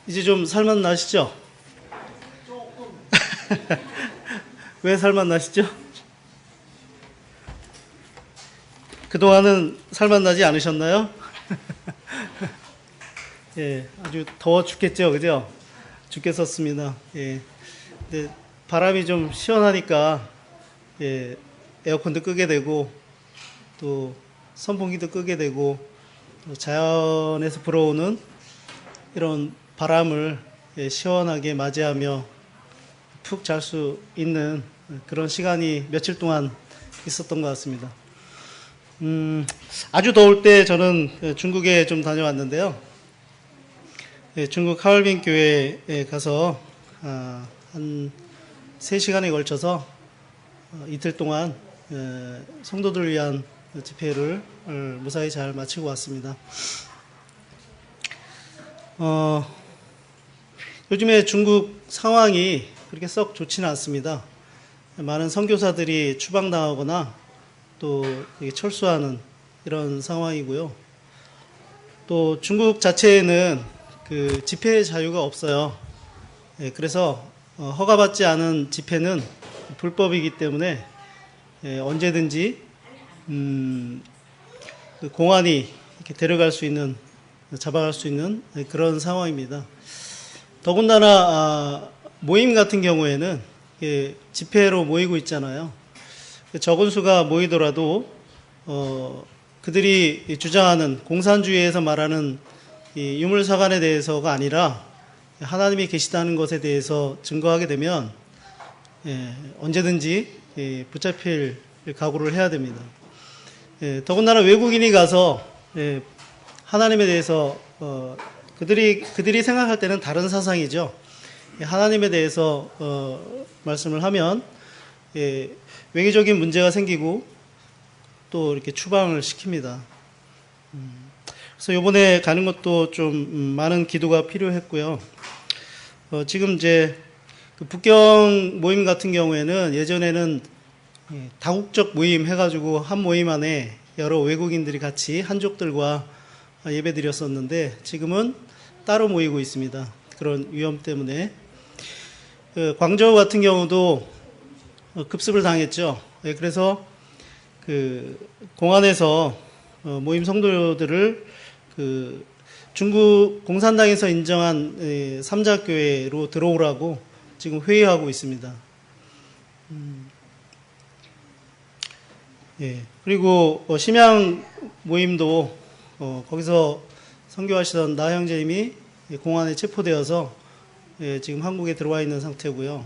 이제 좀 살맛 나시죠? 왜 살맛 나시죠? 그동안은 살맛 나지 않으셨나요? 예, 아주 더워 죽겠죠, 그죠? 죽겠었습니다. 예. 근데 바람이 좀 시원하니까, 예, 에어컨도 끄게 되고, 또 선풍기도 끄게 되고, 또 자연에서 불어오는 이런 바람을 예, 시원하게 맞이하며 푹 잘 수 있는 그런 시간이 며칠 동안 있었던 것 같습니다. 아주 더울 때 저는 중국에 좀 다녀왔는데요. 예, 중국 하얼빈 교회에 가서 한 3시간에 걸쳐서 이틀 동안 성도들을 위한 집회를 무사히 잘 마치고 왔습니다. 요즘에 중국 상황이 그렇게 썩 좋지는 않습니다. 많은 선교사들이 추방당하거나 또 철수하는 이런 상황이고요. 또 중국 자체에는 그 집회 자유가 없어요. 예, 그래서 허가받지 않은 집회는 불법이기 때문에 언제든지 그 공안이 이렇게 데려갈 수 있는, 잡아갈 수 있는 그런 상황입니다. 더군다나 모임 같은 경우에는 집회로 모이고 있잖아요. 적은 수가 모이더라도 그들이 주장하는 공산주의에서 말하는 이 유물사관에 대해서가 아니라 하나님이 계시다는 것에 대해서 증거하게 되면 언제든지 붙잡힐 각오를 해야 됩니다. 더군다나 외국인이 가서 하나님에 대해서 그들이 생각할 때는 다른 사상이죠. 하나님에 대해서 말씀을 하면 외교적인 문제가 생기고 또 이렇게 추방을 시킵니다. 그래서 이번에 가는 것도 좀 많은 기도가 필요했고요. 지금 이제 그 북경 모임 같은 경우에는 예전에는 다국적 모임 해가지고 한 모임 안에 여러 외국인들이 같이 한족들과 예배 드렸었는데 지금은 따로 모이고 있습니다. 그런 위험 때문에. 광저우 같은 경우도 급습을 당했죠. 그래서 그 공안에서 모임 성도들을 그 중국 공산당에서 인정한 삼자교회로 들어오라고 지금 회의하고 있습니다. 예. 그리고 심양 모임도 거기서 선교하시던 나 형제님이 공안에 체포되어서 지금 한국에 들어와 있는 상태고요.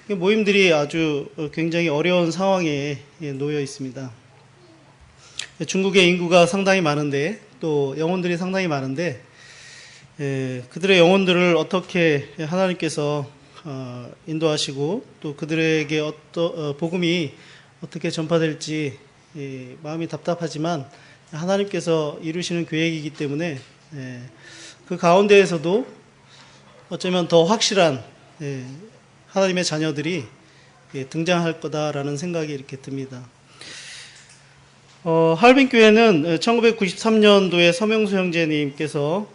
모임들이 아주 굉장히 어려운 상황에 놓여 있습니다. 중국의 인구가 상당히 많은데 또 영혼들이 상당히 많은데 그들의 영혼들을 어떻게 하나님께서 인도하시고 또 그들에게 복음이 어떻게 전파될지 마음이 답답하지만 하나님께서 이루시는 계획이기 때문에 그 가운데에서도 어쩌면 더 확실한 하나님의 자녀들이 등장할 거다라는 생각이 이렇게 듭니다. 하얼빈 교회는 1993년도에 서명수 형제님께서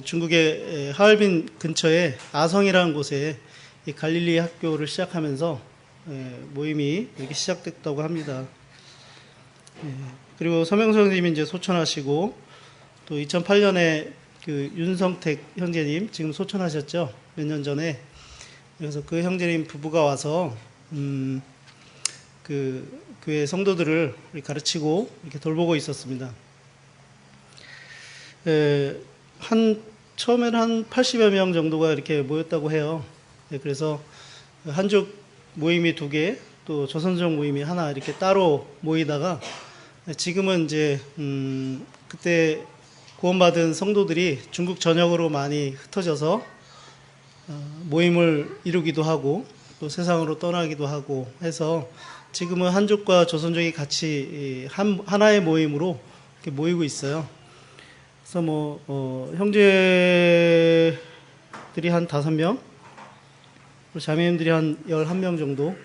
중국의 하얼빈 근처에 아성이라는 곳에 갈릴리 학교를 시작하면서 모임이 이렇게 시작됐다고 합니다. 그리고 서명수 형제님이 이제 소천하시고 또 2008년에 그 윤성택 형제님 지금 소천하셨죠? 몇 년 전에. 그래서 그 형제님 부부가 와서 그 교회 성도들을 가르치고 이렇게 돌보고 있었습니다. 처음에는 한 80여 명 정도가 이렇게 모였다고 해요. 그래서 한족 모임이 2개, 또 조선족 모임이 하나 이렇게 따로 모이다가 지금은 이제 그때 구원받은 성도들이 중국 전역으로 많이 흩어져서 모임을 이루기도 하고 또 세상으로 떠나기도 하고 해서 지금은 한족과 조선족이 같이 하나의 모임으로 이렇게 모이고 있어요. 그래서 형제들이 한 5명, 자매님들이 한 11명 정도,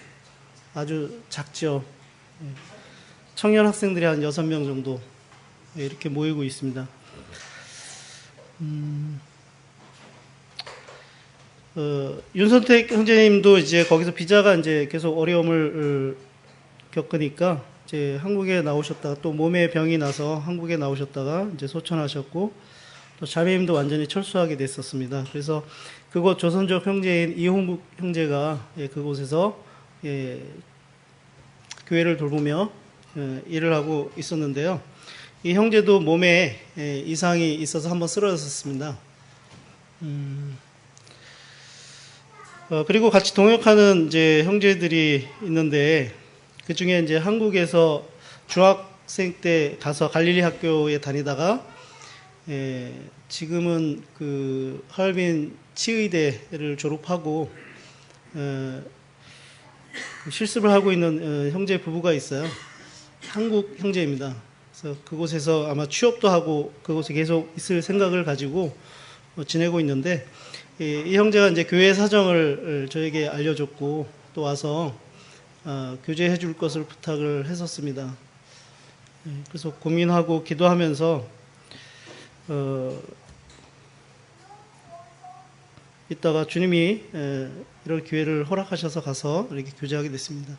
아주 작죠. 청년 학생들이 한 6명 정도 이렇게 모이고 있습니다. 윤선택 형제님도 이제 거기서 비자가 이제 계속 어려움을 겪으니까 이제 한국에 나오셨다가 또 몸에 병이 나서 한국에 나오셨다가 이제 소천하셨고 또 자매님도 완전히 철수하게 됐었습니다. 그래서 그곳 조선족 형제인 이홍국 형제가 그곳에서 교회를 돌보며 일을 하고 있었는데요. 이 형제도 몸에 이상이 있어서 한번 쓰러졌습니다. 그리고 같이 동역하는 이제 형제들이 있는데 그 중에 이제 한국에서 중학생 때 가서 갈릴리 학교에 다니다가 지금은 그 하얼빈 치의대를 졸업하고 실습을 하고 있는 형제 부부가 있어요. 한국 형제입니다. 그래서 그곳에서 아마 취업도 하고 그곳에 계속 있을 생각을 가지고 지내고 있는데 이 형제가 이제 교회 사정을 저에게 알려줬고 또 와서 교제해 줄 것을 부탁을 했었습니다. 그래서 고민하고 기도하면서 이따가 주님이 이런 기회를 허락하셔서 가서 이렇게 교제하게 됐습니다.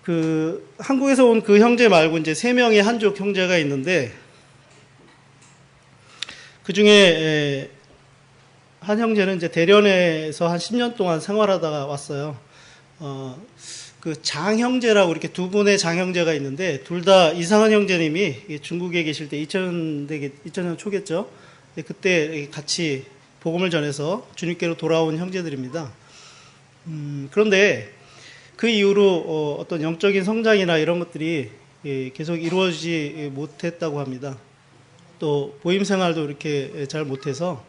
그 한국에서 온 그 형제 말고 이제 3명의 한족 형제가 있는데 그 중에 한 형제는 이제 대련에서 한 10년 동안 생활하다가 왔어요. 그 장형제라고 이렇게 두 분의 장형제가 있는데 둘 다 이상한 형제님이 중국에 계실 때 2000년 초겠죠. 그때 같이 복음을 전해서 주님께로 돌아온 형제들입니다. 그런데 그 이후로 어떤 영적인 성장이나 이런 것들이 계속 이루어지지 못했다고 합니다. 또 보임 생활도 이렇게 잘 못해서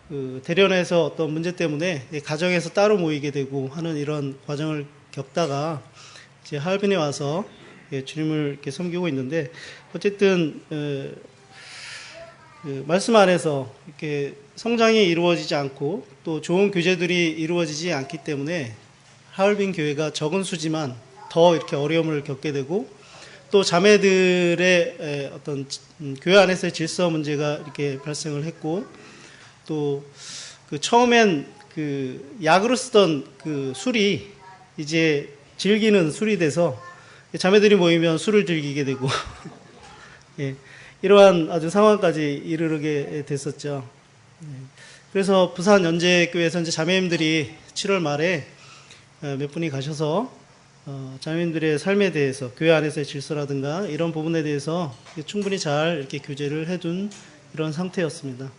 그 대련에서 어떤 문제 때문에 가정에서 따로 모이게 되고 하는 이런 과정을 겪다가 이제 하얼빈에 와서 주님을 이렇게 섬기고 있는데 어쨌든 그 말씀 안에서 이렇게 성장이 이루어지지 않고 또 좋은 교제들이 이루어지지 않기 때문에 하얼빈 교회가 적은 수지만 더 이렇게 어려움을 겪게 되고 또 자매들의 어떤 교회 안에서의 질서 문제가 이렇게 발생을 했고 또 그 처음엔 그 약으로 쓰던 그 술이 이제 즐기는 술이 돼서 자매들이 모이면 술을 즐기게 되고 예, 이러한 아주 상황까지 이르게 됐었죠. 그래서 부산 연재교회에서 이제 자매님들이 7월 말에 몇 분이 가셔서 자매님들의 삶에 대해서 교회 안에서의 질서라든가 이런 부분에 대해서 충분히 잘 이렇게 교제를 해둔 이런 상태였습니다.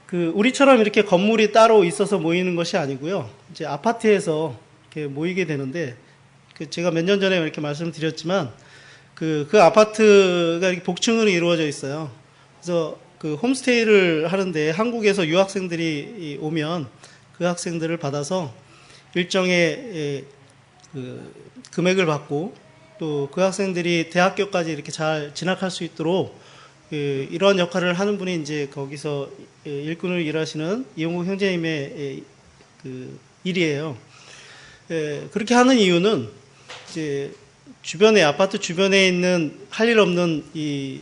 그 우리처럼 이렇게 건물이 따로 있어서 모이는 것이 아니고요. 이제 아파트에서 이렇게 모이게 되는데 그 제가 몇 년 전에 이렇게 말씀드렸지만 그 아파트가 이렇게 복층으로 이루어져 있어요. 그래서 그 홈스테이를 하는데 한국에서 유학생들이 오면 그 학생들을 받아서 일정의 그 금액을 받고 또 그 학생들이 대학교까지 이렇게 잘 진학할 수 있도록 이러한 역할을 하는 분이 이제 거기서 일꾼을 일하시는 이용국 형제님의 그 일이에요. 그렇게 하는 이유는 이제 주변에 아파트 주변에 있는 할 일 없는 이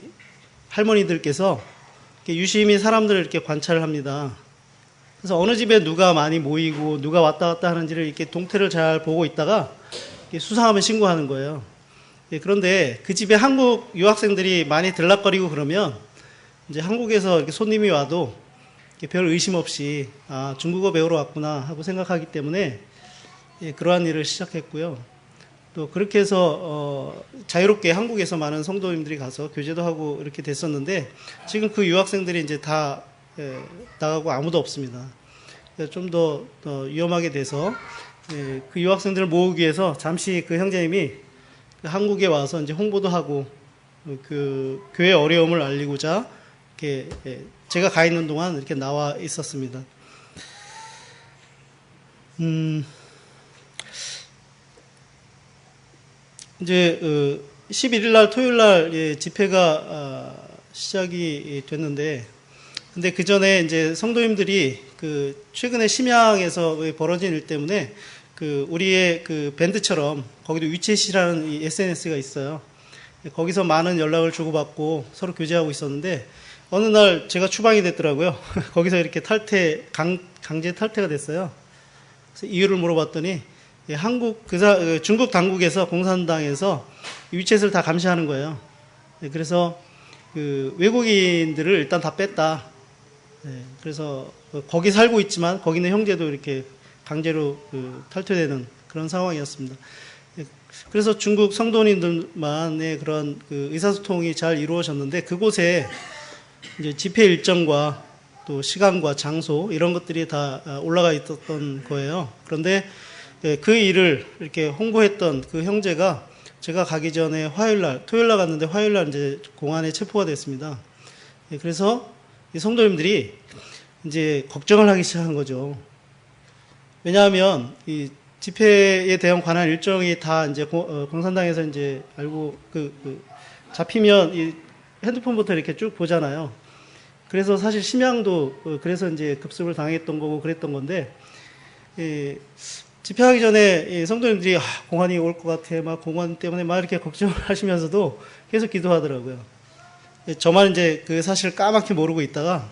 할머니들께서 유심히 사람들을 이렇게 관찰을 합니다. 그래서 어느 집에 누가 많이 모이고 누가 왔다 갔다 하는지를 이렇게 동태를 잘 보고 있다가 수상하면 신고하는 거예요. 그런데 그 집에 한국 유학생들이 많이 들락거리고 그러면 이제 한국에서 이렇게 손님이 와도 별 의심 없이 아 중국어 배우러 왔구나 하고 생각하기 때문에 그러한 일을 시작했고요. 또 그렇게 해서 자유롭게 한국에서 많은 성도님들이 가서 교제도 하고 이렇게 됐었는데 지금 그 유학생들이 이제 다 나가고 아무도 없습니다. 좀 더 위험하게 돼서 그 유학생들을 모으기 위해서 잠시 그 형제님이 한국에 와서 이제 홍보도 하고 그 교회 어려움을 알리고자 이렇게 제가 가 있는 동안 이렇게 나와 있었습니다. 이제 11일 날 토요일 날 집회가 시작이 됐는데 근데 그 전에 이제 성도님들이 그 최근에 심양에서 벌어진 일 때문에 그 우리의 그 밴드처럼 거기도 위챗이라는 이 SNS가 있어요. 거기서 많은 연락을 주고받고 서로 교제하고 있었는데 어느 날 제가 추방이 됐더라고요. 거기서 이렇게 강제 탈퇴가 됐어요. 그래서 이유를 물어봤더니 중국 당국에서 공산당에서 위챗을 다 감시하는 거예요. 그래서 그 외국인들을 일단 다 뺐다. 그래서 거기 살고 있지만 거기 있는 형제도 이렇게 강제로 탈퇴되는 그런 상황이었습니다. 그래서 중국 성도님들만의 그런 그 의사소통이 잘 이루어졌는데 그곳에 이제 집회 일정과 또 시간과 장소 이런 것들이 다 올라가 있었던 거예요. 그런데 그 일을 이렇게 홍보했던 그 형제가 제가 가기 전에 토요일 날 갔는데 화요일 날 이제 공안에 체포가 됐습니다. 그래서 이 성도님들이 이제 걱정을 하기 시작한 거죠. 왜냐하면 이 집회에 대한 관한 일정이 다 이제 공산당에서 이제 알고 잡히면 이 핸드폰부터 이렇게 쭉 보잖아요. 그래서 사실 심양도 그래서 이제 급습을 당했던 거고 그랬던 건데 집회하기 전에 성도님들이 공안이 올 것 같아 막 공안 때문에 막 이렇게 걱정을 하시면서도 계속 기도하더라고요. 저만 이제 그 사실 까맣게 모르고 있다가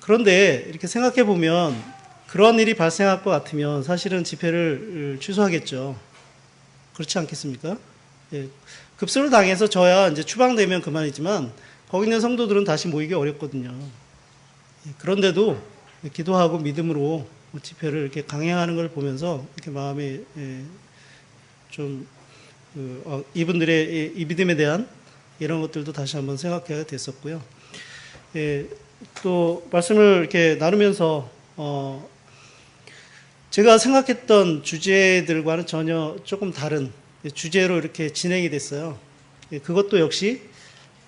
그런데 이렇게 생각해 보면 그런 일이 발생할 것 같으면 사실은 집회를 취소하겠죠. 그렇지 않겠습니까? 급습을 당해서 저야 이제 추방되면 그만이지만 거기 있는 성도들은 다시 모이기 어렵거든요. 그런데도 기도하고 믿음으로 집회를 이렇게 강행하는 걸 보면서 이렇게 마음에 좀 이분들의 이 믿음에 대한 이런 것들도 다시 한번 생각하게 됐었고요. 또 말씀을 이렇게 나누면서 제가 생각했던 주제들과는 전혀 조금 다른 주제로 이렇게 진행이 됐어요. 그것도 역시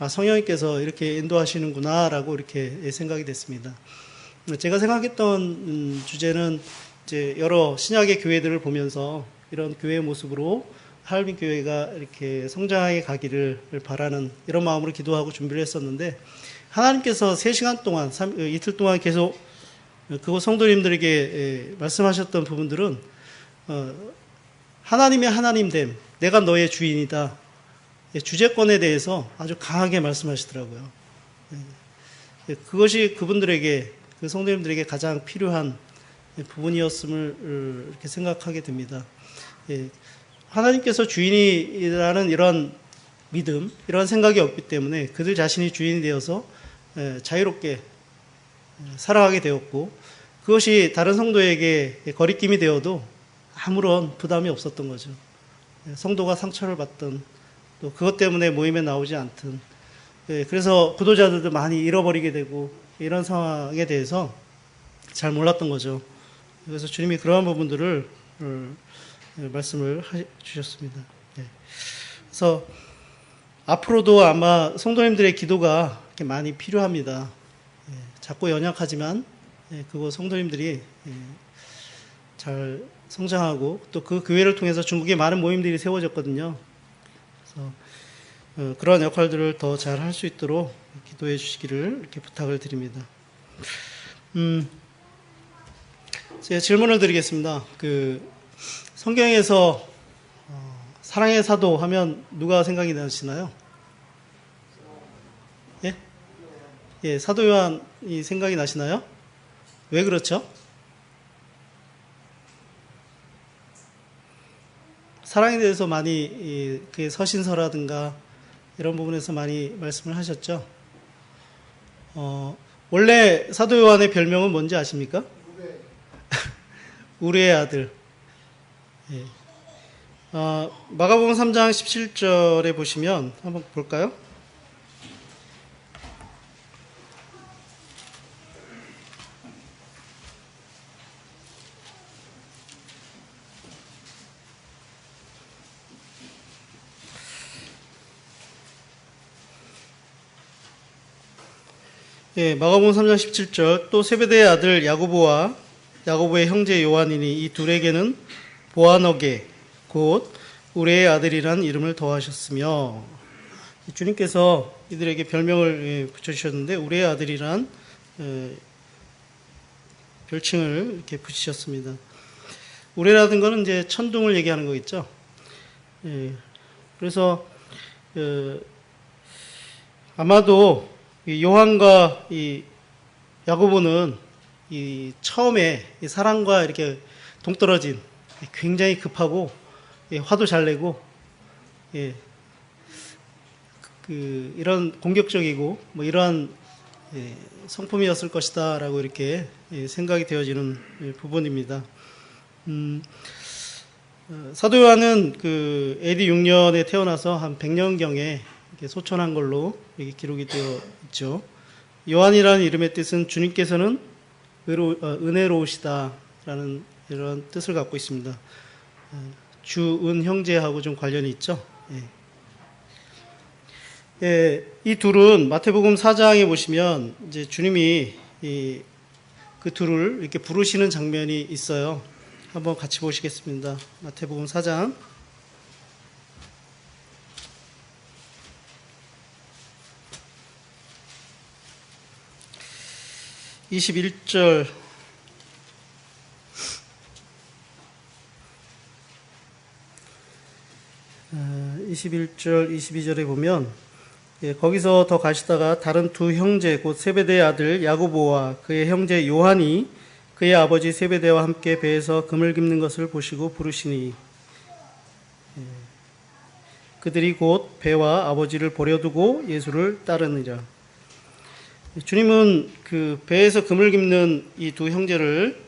성령님께서 이렇게 인도하시는구나라고 이렇게 생각이 됐습니다. 제가 생각했던 주제는 이제 여러 신약의 교회들을 보면서 이런 교회의 모습으로 하얼빈 교회가 이렇게 성장해 가기를 바라는 이런 마음으로 기도하고 준비를 했었는데 하나님께서 3시간 동안 이틀 동안 계속 그곳 성도님들에게 말씀하셨던 부분들은 하나님의 하나님됨, 내가 너의 주인이다. 주제권에 대해서 아주 강하게 말씀하시더라고요. 그것이 그분들에게, 그 성도님들에게 가장 필요한 부분이었음을 이렇게 생각하게 됩니다. 하나님께서 주인이라는 이런 믿음, 이런 생각이 없기 때문에 그들 자신이 주인이 되어서 자유롭게 살아가게 되었고 그것이 다른 성도에게 거리낌이 되어도 아무런 부담이 없었던 거죠. 성도가 상처를 받든 또 그것 때문에 모임에 나오지 않든 그래서 구도자들도 많이 잃어버리게 되고 이런 상황에 대해서 잘 몰랐던 거죠. 그래서 주님이 그러한 부분들을 말씀을 주셨습니다. 그래서 앞으로도 아마 성도님들의 기도가 많이 필요합니다. 작고 연약하지만 그거 성도님들이 잘 성장하고 또 그 교회를 통해서 중국에 많은 모임들이 세워졌거든요. 그래서 그러한 역할들을 더 잘 할 수 있도록 기도해 주시기를 이렇게 부탁을 드립니다. 제가 질문을 드리겠습니다. 성경에서 사랑의 사도 하면 누가 생각이 나시나요? 예, 사도 요한이 생각이 나시나요? 왜 그렇죠? 사랑에 대해서 많이 그 서신서라든가 이런 부분에서 많이 말씀을 하셨죠. 원래 사도 요한의 별명은 뭔지 아십니까? 우리의 아들. 예. 마가복음 3장 17절에 보시면 한번 볼까요? 예, 마가복음 3장 17절 또 세베대의 아들 야고보와 야고보의 형제 요한이니 이 둘에게는 보아너게 곧 우리의 아들이란 이름을 더하셨으며 주님께서 이들에게 별명을 붙여주셨는데 우리의 아들이란 별칭을 이렇게 붙이셨습니다. 우레라는 것은 이제 천둥을 얘기하는 거겠죠. 예, 그래서 아마도 이 요한과 이 야고보는 이 처음에 이 사랑과 이렇게 동떨어진 굉장히 급하고 화도 잘 내고 이런 공격적이고 뭐 이러한 성품이었을 것이다라고 이렇게 생각이 되어지는 부분입니다. 사도 요한은 그 AD 6년에 태어나서 한 100년경에 소천한 걸로 이렇게 기록이 되어 있죠. 요한이라는 이름의 뜻은 주님께서는 은혜로우시다라는 이런 뜻을 갖고 있습니다. 주은 형제하고 좀 관련이 있죠. 이 둘은 마태복음 4장에 보시면 이제 주님이 그 둘을 이렇게 부르시는 장면이 있어요. 한번 같이 보시겠습니다. 마태복음 4장 21절 22절에 보면 거기서 더 가시다가 다른 두 형제 곧 세베대의 아들 야고보와 그의 형제 요한이 그의 아버지 세베대와 함께 배에서 금을 깁는 것을 보시고 부르시니 그들이 곧 배와 아버지를 버려두고 예수를 따르니라. 주님은 그 배에서 금을 깁는 이 두 형제를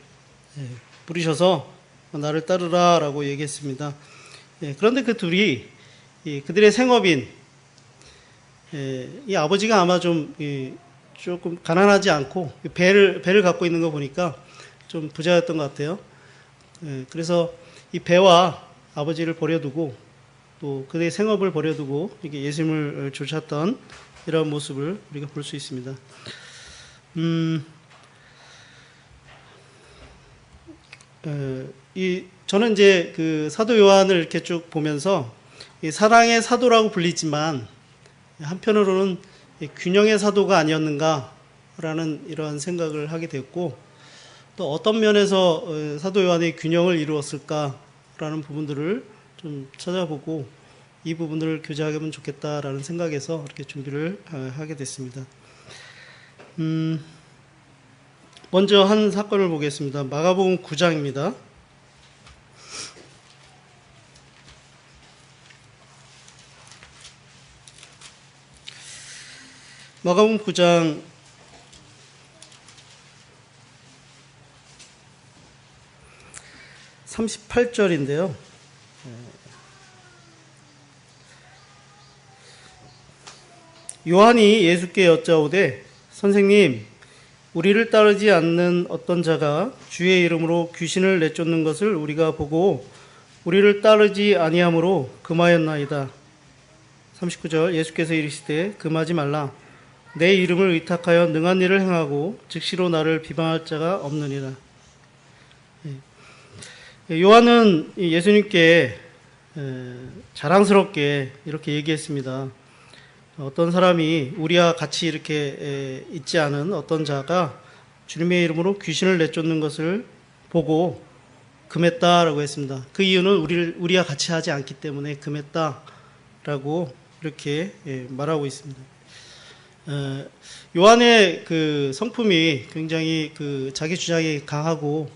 부르셔서 나를 따르라 라고 얘기했습니다. 그런데 그 둘이 그들의 생업인 이 아버지가 아마 좀 조금 가난하지 않고 배를 갖고 있는 거 보니까 좀 부자였던 것 같아요. 그래서 이 배와 아버지를 버려두고 또 그들의 생업을 버려두고 이렇게 예수님을 쫓았던 이런 모습을 우리가 볼 수 있습니다. 저는 이제 그 사도 요한을 이렇게 쭉 보면서 이 사랑의 사도라고 불리지만 한편으로는 균형의 사도가 아니었는가라는 이러한 생각을 하게 됐고, 또 어떤 면에서 사도 요한의 균형을 이루었을까라는 부분들을 좀 찾아보고 이 부분을 교제하면 좋겠다라는 생각에서 이렇게 준비를 하게 됐습니다. 먼저 한 사건을 보겠습니다. 마가복음 9장입니다. 마가복음 9장 38절인데요. 요한이 예수께 여짜오되 선생님, 우리를 따르지 않는 어떤 자가 주의 이름으로 귀신을 내쫓는 것을 우리가 보고 우리를 따르지 아니하므로 금하였나이다. 39절 예수께서 이르시되 금하지 말라. 내 이름을 의탁하여 능한 일을 행하고 즉시로 나를 비방할 자가 없느니라. 요한은 예수님께 자랑스럽게 이렇게 얘기했습니다. 어떤 사람이 우리와 같이 이렇게 있지 않은 어떤 자가 주님의 이름으로 귀신을 내쫓는 것을 보고 금했다라고 했습니다. 그 이유는 우리와 같이 하지 않기 때문에 금했다라고 이렇게 말하고 있습니다. 요한의 그 성품이 굉장히 그 자기 주장이 강하고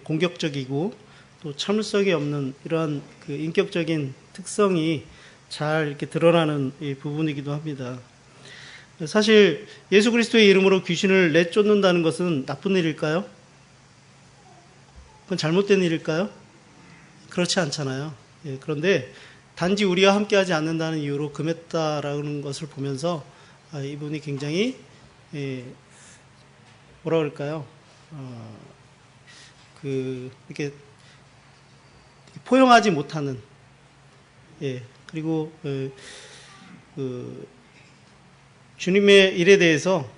공격적이고 또 참을성이 없는 이러한 그 인격적인 특성이 잘 이렇게 드러나는 이 부분이기도 합니다. 사실 예수 그리스도의 이름으로 귀신을 내쫓는다는 것은 나쁜 일일까요? 그건 잘못된 일일까요? 그렇지 않잖아요. 그런데 단지 우리와 함께하지 않는다는 이유로 금했다라는 것을 보면서 이분이 굉장히 뭐라 그럴까요? 이렇게 포용하지 못하는 그리고 주님의 일에 대해서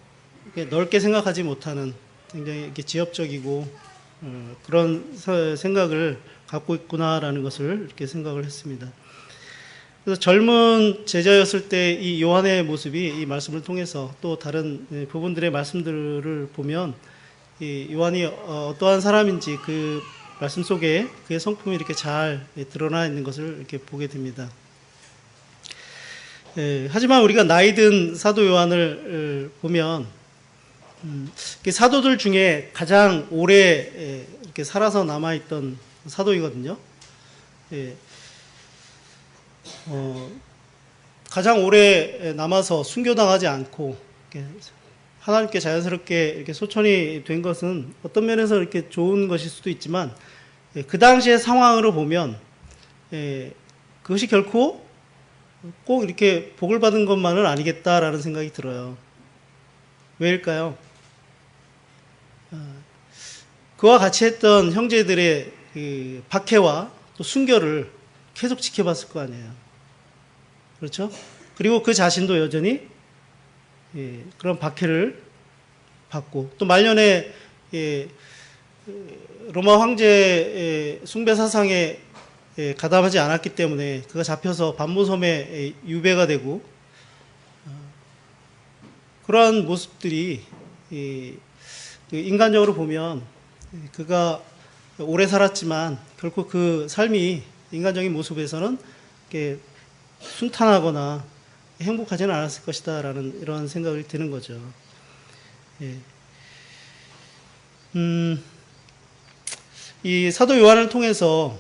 넓게 생각하지 못하는 굉장히 이렇게 지엽적이고 그런 생각을 갖고 있구나라는 것을 이렇게 생각을 했습니다. 그래서 젊은 제자였을 때 이 요한의 모습이 이 말씀을 통해서 또 다른 부분들의 말씀들을 보면 이 요한이 어떠한 사람인지 그 말씀 속에 그의 성품이 이렇게 잘 드러나 있는 것을 이렇게 보게 됩니다. 하지만 우리가 나이 든 사도 요한을 보면 사도들 중에 가장 오래 이렇게 살아서 남아있던 사도이거든요. 가장 오래 남아서 순교당하지 않고 하나님께 자연스럽게 이렇게 소천이 된 것은 어떤 면에서 이렇게 좋은 것일 수도 있지만 그 당시의 상황으로 보면 그것이 결코 꼭 이렇게 복을 받은 것만은 아니겠다라는 생각이 들어요. 왜일까요? 그와 같이 했던 형제들의 그 박해와 또 순교를 계속 지켜봤을 거 아니에요. 그렇죠? 그리고 그 자신도 여전히 그런 박해를 받고 또 말년에 로마 황제의 숭배 사상에 가담하지 않았기 때문에 그가 잡혀서 반모섬에 유배가 되고 그러한 모습들이 인간적으로 보면 그가 오래 살았지만 결코 그 삶이 인간적인 모습에서는 이렇게 순탄하거나 행복하지는 않았을 것이다라는 이런 생각이 드는 거죠. 이 사도 요한을 통해서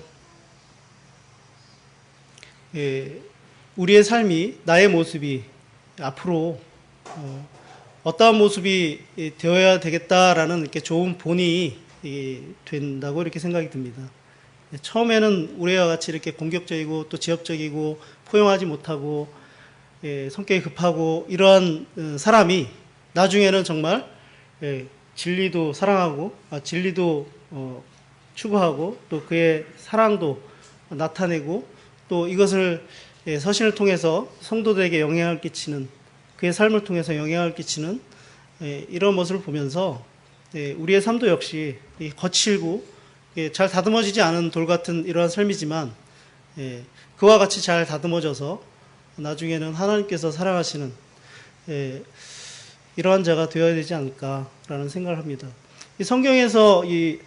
우리의 삶이 나의 모습이 앞으로 어떠한 모습이 되어야 되겠다라는 이렇게 좋은 본이 된다고 이렇게 생각이 듭니다. 처음에는 우리와 같이 이렇게 공격적이고 또 지엽적이고 포용하지 못하고 성격이 급하고 이러한 사람이 나중에는 정말 진리도 사랑하고 진리도 추구하고 또 그의 사랑도 나타내고 또 이것을 서신을 통해서 성도들에게 영향을 끼치는 그의 삶을 통해서 영향을 끼치는 이런 모습을 보면서 우리의 삶도 역시 거칠고 잘 다듬어지지 않은 돌 같은 이러한 삶이지만 그와 같이 잘 다듬어져서 나중에는 하나님께서 사랑하시는 이러한 자가 되어야 되지 않을까라는 생각을 합니다. 이 성경에서 이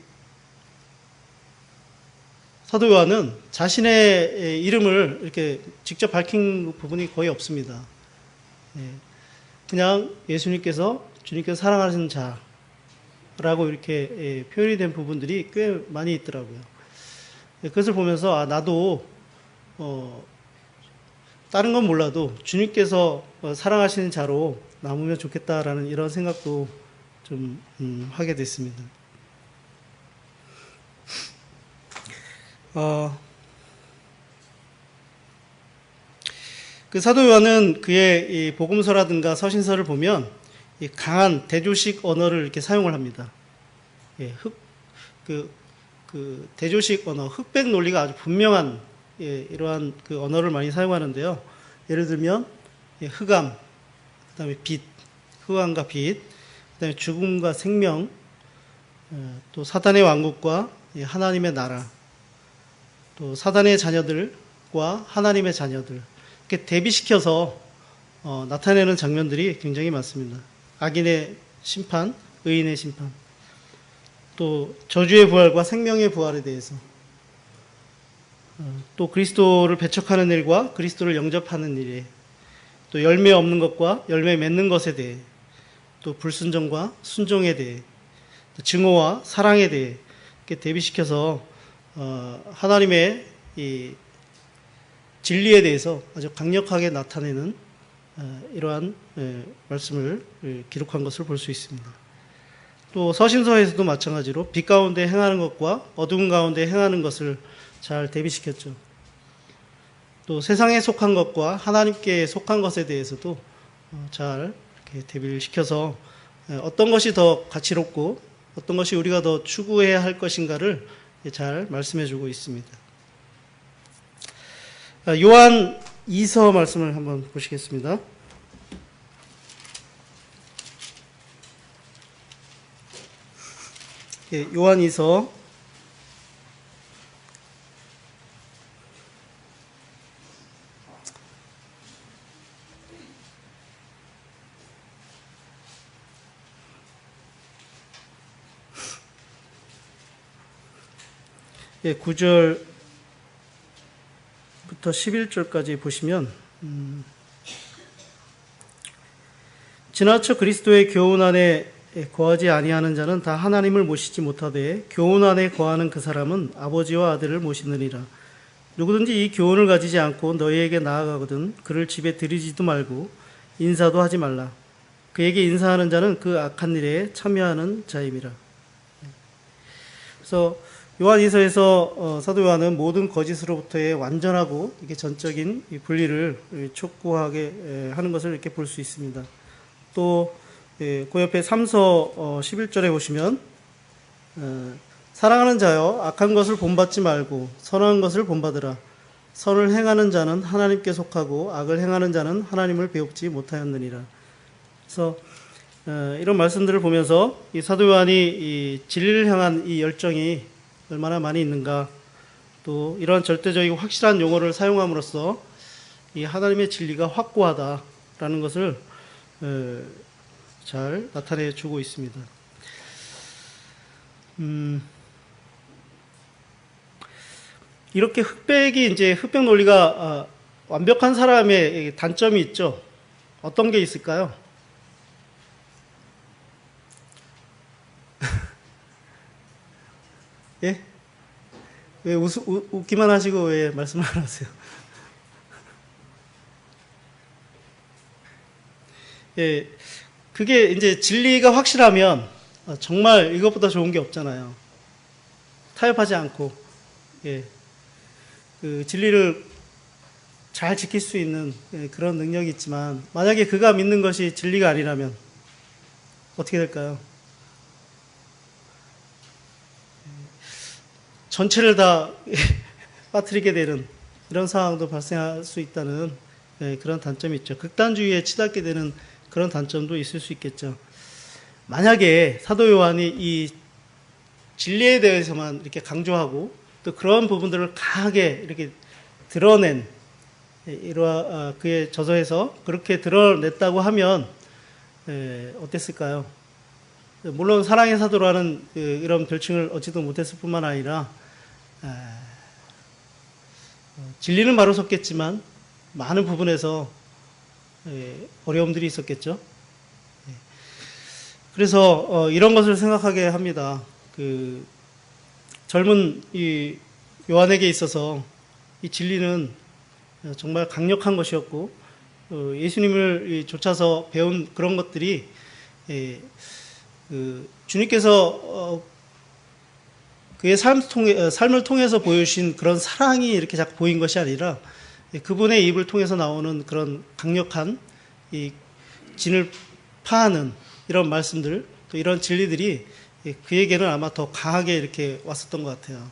사도 요한은 자신의 이름을 이렇게 직접 밝힌 부분이 거의 없습니다. 그냥 예수님께서 주님께서 사랑하시는 자라고 이렇게 표현이 된 부분들이 꽤 많이 있더라고요. 그것을 보면서 나도 다른 건 몰라도 주님께서 사랑하시는 자로 남으면 좋겠다라는 이런 생각도 좀 하게 됐습니다. 그 사도 요한은 그의 이 복음서라든가 서신서를 보면 이 강한 대조식 언어를 이렇게 사용을 합니다. 그 대조식 언어, 흑백 논리가 아주 분명한 이러한 그 언어를 많이 사용하는데요. 예를 들면 흑암, 그다음에 빛, 흑암과 빛, 그다음에 죽음과 생명, 또 사단의 왕국과 하나님의 나라, 또 사단의 자녀들과 하나님의 자녀들 이렇게 대비시켜서 나타내는 장면들이 굉장히 많습니다. 악인의 심판, 의인의 심판, 또 저주의 부활과 생명의 부활에 대해서, 또 그리스도를 배척하는 일과 그리스도를 영접하는 일에, 또 열매 없는 것과 열매 맺는 것에 대해, 또 불순종과 순종에 대해, 또 증오와 사랑에 대해 이렇게 대비시켜서 하나님의 이 진리에 대해서 아주 강력하게 나타내는 이러한 말씀을 기록한 것을 볼 수 있습니다. 또 서신서에서도 마찬가지로 빛 가운데 행하는 것과 어두운 가운데 행하는 것을 잘 대비시켰죠. 또 세상에 속한 것과 하나님께 속한 것에 대해서도 잘 이렇게 대비를 시켜서 어떤 것이 더 가치롭고 어떤 것이 우리가 더 추구해야 할 것인가를 잘 말씀해 주고 있습니다. 요한 2서 말씀을 한번 보시겠습니다. 요한 2서 9절부터 11절까지 보시면 지나쳐 그리스도의 교훈 안에 거하지 아니하는 자는 다 하나님을 모시지 못하되 교훈 안에 거하는 그 사람은 아버지와 아들을 모시느니라. 누구든지 이 교훈을 가지지 않고 너희에게 나아가거든 그를 집에 들이지도 말고 인사도 하지 말라. 그에게 인사하는 자는 그 악한 일에 참여하는 자임이라. 그래서 요한일서에서 사도 요한은 모든 거짓으로부터의 완전하고 이게 전적인 분리를 촉구하게 하는 것을 이렇게 볼 수 있습니다. 또 그 옆에 3서 11절에 보시면 사랑하는 자여 악한 것을 본받지 말고 선한 것을 본받으라. 선을 행하는 자는 하나님께 속하고 악을 행하는 자는 하나님을 배웁지 못하였느니라. 그래서 이런 말씀들을 보면서 이 사도 요한이 이 진리를 향한 이 열정이 얼마나 많이 있는가, 또 이러한 절대적이고 확실한 용어를 사용함으로써 이 하나님의 진리가 확고하다라는 것을 잘 나타내 주고 있습니다. 이렇게 흑백 논리가 완벽한 사람의 단점이 있죠. 어떤 게 있을까요? 예? 왜 웃기만 하시고 왜 말씀을 안 하세요? 예, 그게 이제 진리가 확실하면 정말 이것보다 좋은 게 없잖아요. 타협하지 않고, 예, 그 진리를 잘 지킬 수 있는 그런 능력이 있지만, 만약에 그가 믿는 것이 진리가 아니라면 어떻게 될까요? 전체를 다 빠뜨리게 되는 이런 상황도 발생할 수 있다는 그런 단점이 있죠. 극단주의에 치닫게 되는 그런 단점도 있을 수 있겠죠. 만약에 사도 요한이 이 진리에 대해서만 이렇게 강조하고 또 그런 부분들을 강하게 이렇게 드러낸 그의 저서에서 그렇게 드러냈다고 하면 어땠을까요? 물론 사랑의 사도라는 이런 별칭을 얻지도 못했을 뿐만 아니라 진리는 바로 섰겠지만 많은 부분에서 어려움들이 있었겠죠. 그래서 이런 것을 생각하게 합니다. 그 젊은 이 요한에게 있어서 이 진리는 정말 강력한 것이었고 예수님을 쫓아서 배운 그런 것들이 주님께서 그의 삶을 통해서 보여주신 그런 사랑이 이렇게 자꾸 보인 것이 아니라 그분의 입을 통해서 나오는 그런 강력한 이 진을 파하는 이런 말씀들, 또 이런 진리들이 그에게는 아마 더 강하게 이렇게 왔었던 것 같아요.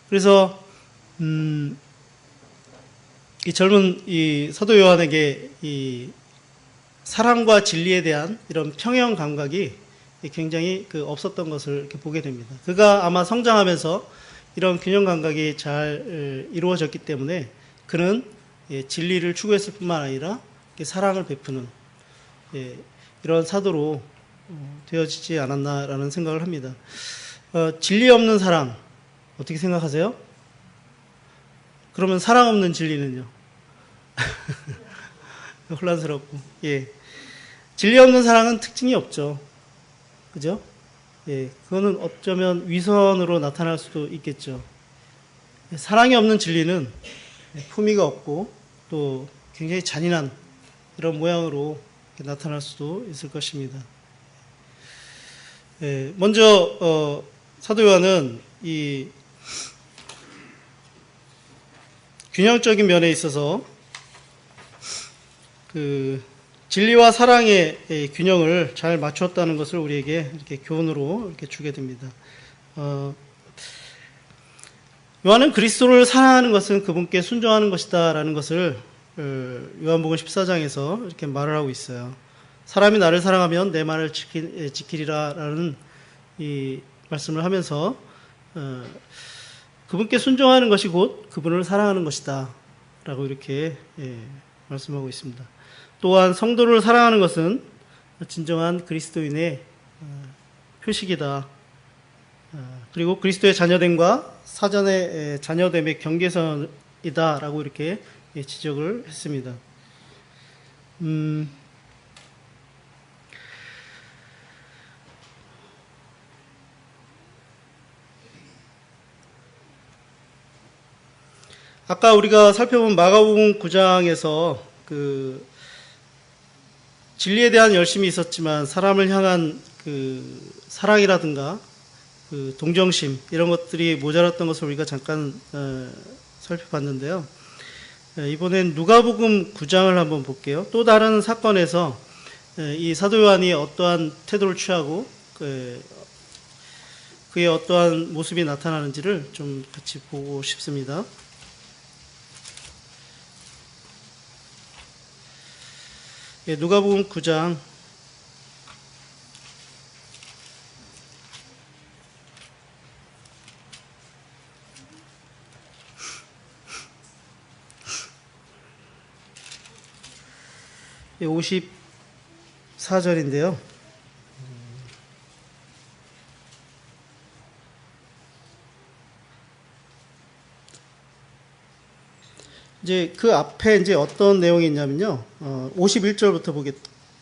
그래서 이 젊은 이 사도 요한에게 이 사랑과 진리에 대한 이런 평형 감각이 굉장히 없었던 것을 이렇게 보게 됩니다. 그가 아마 성장하면서 이런 균형 감각이 잘 이루어졌기 때문에 그는 진리를 추구했을 뿐만 아니라 사랑을 베푸는 이런 사도로 되어지지 않았나라는 생각을 합니다. 진리 없는 사랑 어떻게 생각하세요? 그러면 사랑 없는 진리는요? 혼란스럽고, 예. 진리 없는 사랑은 특징이 없죠. 그죠? 예. 그거는 어쩌면 위선으로 나타날 수도 있겠죠. 사랑이 없는 진리는 품위가 없고 또 굉장히 잔인한 이런 모양으로 나타날 수도 있을 것입니다. 예. 먼저, 사도 요한은 이 균형적인 면에 있어서 그 진리와 사랑의 균형을 잘 맞추었다는 것을 우리에게 이렇게 교훈으로 이렇게 주게 됩니다. 요한은 그리스도를 사랑하는 것은 그분께 순종하는 것이다라는 것을 요한복음 14장에서 이렇게 말을 하고 있어요. 사람이 나를 사랑하면 내 말을 지키리라라는 이 말씀을 하면서 그분께 순종하는 것이 곧 그분을 사랑하는 것이다 라고 이렇게 말씀하고 있습니다. 또한 성도를 사랑하는 것은 진정한 그리스도인의 표식이다 그리고 그리스도의 자녀됨과 사전의 자녀됨의 경계선이다라고 이렇게 지적을 했습니다. 아까 우리가 살펴본 마가복음 9장에서 그 진리에 대한 열심이 있었지만 사람을 향한 그 사랑이라든가 그 동정심 이런 것들이 모자랐던 것을 우리가 잠깐 살펴봤는데요. 이번엔 누가복음 9장을 한번 볼게요. 또 다른 사건에서 이 사도 요한이 어떠한 태도를 취하고 그의 어떠한 모습이 나타나는지를 좀 같이 보고 싶습니다. 누가복음 9장 54절인데요. 이제 그 앞에 이제 어떤 내용이 있냐면요. 51절부터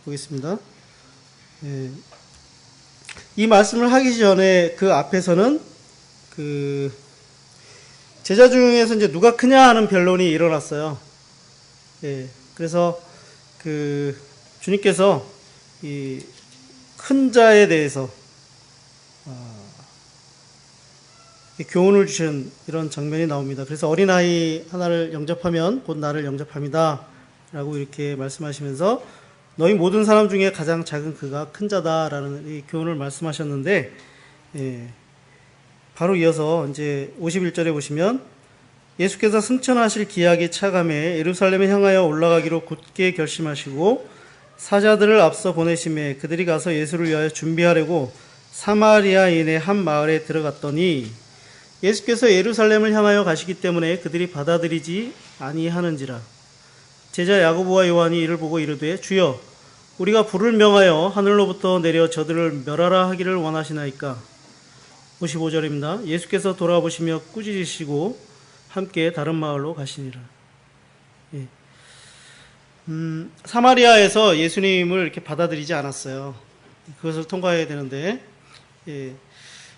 보겠습니다. 이 말씀을 하기 전에 그 앞에서는 그 제자 중에서 이제 누가 크냐 하는 변론이 일어났어요. 그래서 그 주님께서 이 큰 자에 대해서 교훈을 주신 이런 장면이 나옵니다. 그래서 어린아이 하나를 영접하면 곧 나를 영접합니다 라고 이렇게 말씀하시면서 너희 모든 사람 중에 가장 작은 그가 큰 자다라는 이 교훈을 말씀하셨는데, 바로 이어서 이제 51절에 보시면 예수께서 승천하실 기약이 차감해 예루살렘에 향하여 올라가기로 굳게 결심하시고 사자들을 앞서 보내심에 그들이 가서 예수를 위하여 준비하려고 사마리아인의 한 마을에 들어갔더니 예수께서 예루살렘을 향하여 가시기 때문에 그들이 받아들이지 아니하는지라. 제자 야고보와 요한이 이를 보고 이르되 주여 우리가 불을 명하여 하늘로부터 내려 저들을 멸하라 하기를 원하시나이까. 55절입니다. 예수께서 돌아보시며 꾸짖으시고 함께 다른 마을로 가시니라. 사마리아에서 예수님을 이렇게 받아들이지 않았어요. 그것을 통과해야 되는데,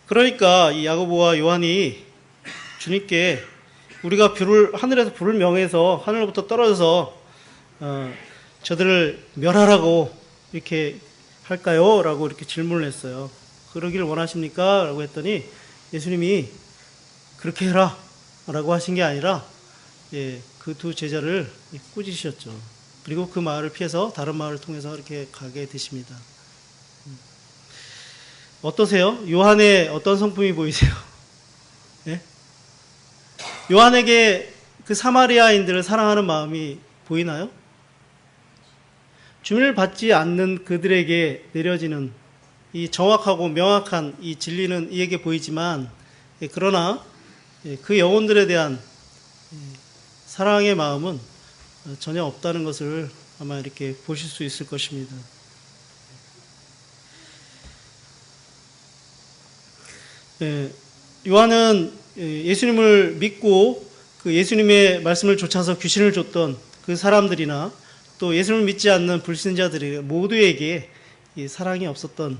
그러니까 이 야고보와 요한이 주님께 우리가 하늘에서 불을 명해서 하늘로부터 떨어져서 저들을 멸하라고 이렇게 할까요? 라고 이렇게 질문을 했어요. 그러기를 원하십니까? 라고 했더니 예수님이 그렇게 해라 라고 하신 게 아니라 그 두 제자를 꾸짖으셨죠. 그리고 그 마을을 피해서 다른 마을을 통해서 이렇게 가게 되십니다. 어떠세요? 요한의 어떤 성품이 보이세요? 요한에게 그 사마리아인들을 사랑하는 마음이 보이나요? 주문을 받지 않는 그들에게 내려지는 이 정확하고 명확한 이 진리는 이에게 보이지만, 그러나 그 영혼들에 대한 사랑의 마음은 전혀 없다는 것을 아마 이렇게 보실 수 있을 것입니다. 요한은 예수님을 믿고 그 예수님의 말씀을 좇아서 귀신을 쫓던 그 사람들이나 또 예수님을 믿지 않는 불신자들이 모두에게 이 사랑이 없었던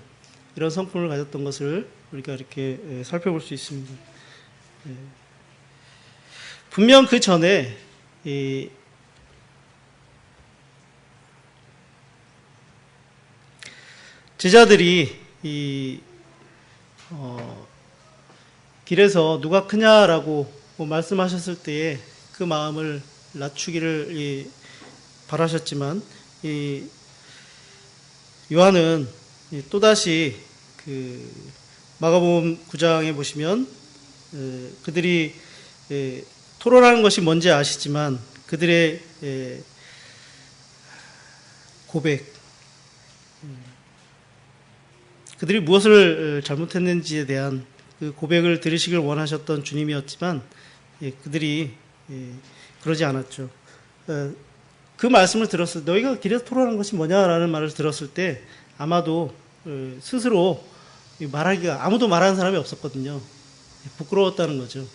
이런 성품을 가졌던 것을 우리가 이렇게 살펴볼 수 있습니다. 분명 그 전에 제자들이 길에서 누가 크냐라고 말씀하셨을 때에 그 마음을 낮추기를 바라셨지만, 요한은 또다시 그 마가복음 9장에 보시면 그들이 토론하는 것이 뭔지 아시지만 그들의 고백, 그들이 무엇을 잘못했는지에 대한 그 고백을 들으시길 원하셨던 주님이었지만 그들이 그러지 않았죠. 그 말씀을 들었을 때, 너희가 길에서 토론하는 것이 뭐냐라는 말을 들었을 때 아마도 스스로 말하기가 아무도 말하는 사람이 없었거든요. 부끄러웠다는 거죠.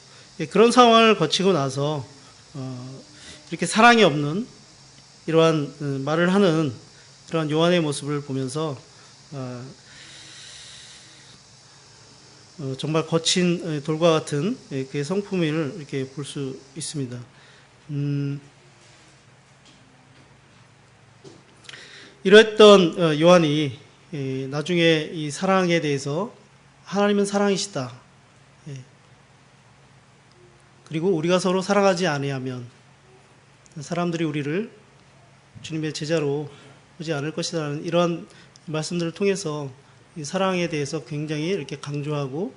그런 상황을 거치고 나서 이렇게 사랑이 없는 이러한 말을 하는 그러한 요한의 모습을 보면서 정말 거친 돌과 같은 그의 성품을 이렇게 볼 수 있습니다. 이러했던 요한이 나중에 이 사랑에 대해서 하나님은 사랑이시다. 그리고 우리가 서로 사랑하지 아니하면 사람들이 우리를 주님의 제자로 보지 않을 것이라는 이러한 말씀들을 통해서 이 사랑에 대해서 굉장히 이렇게 강조하고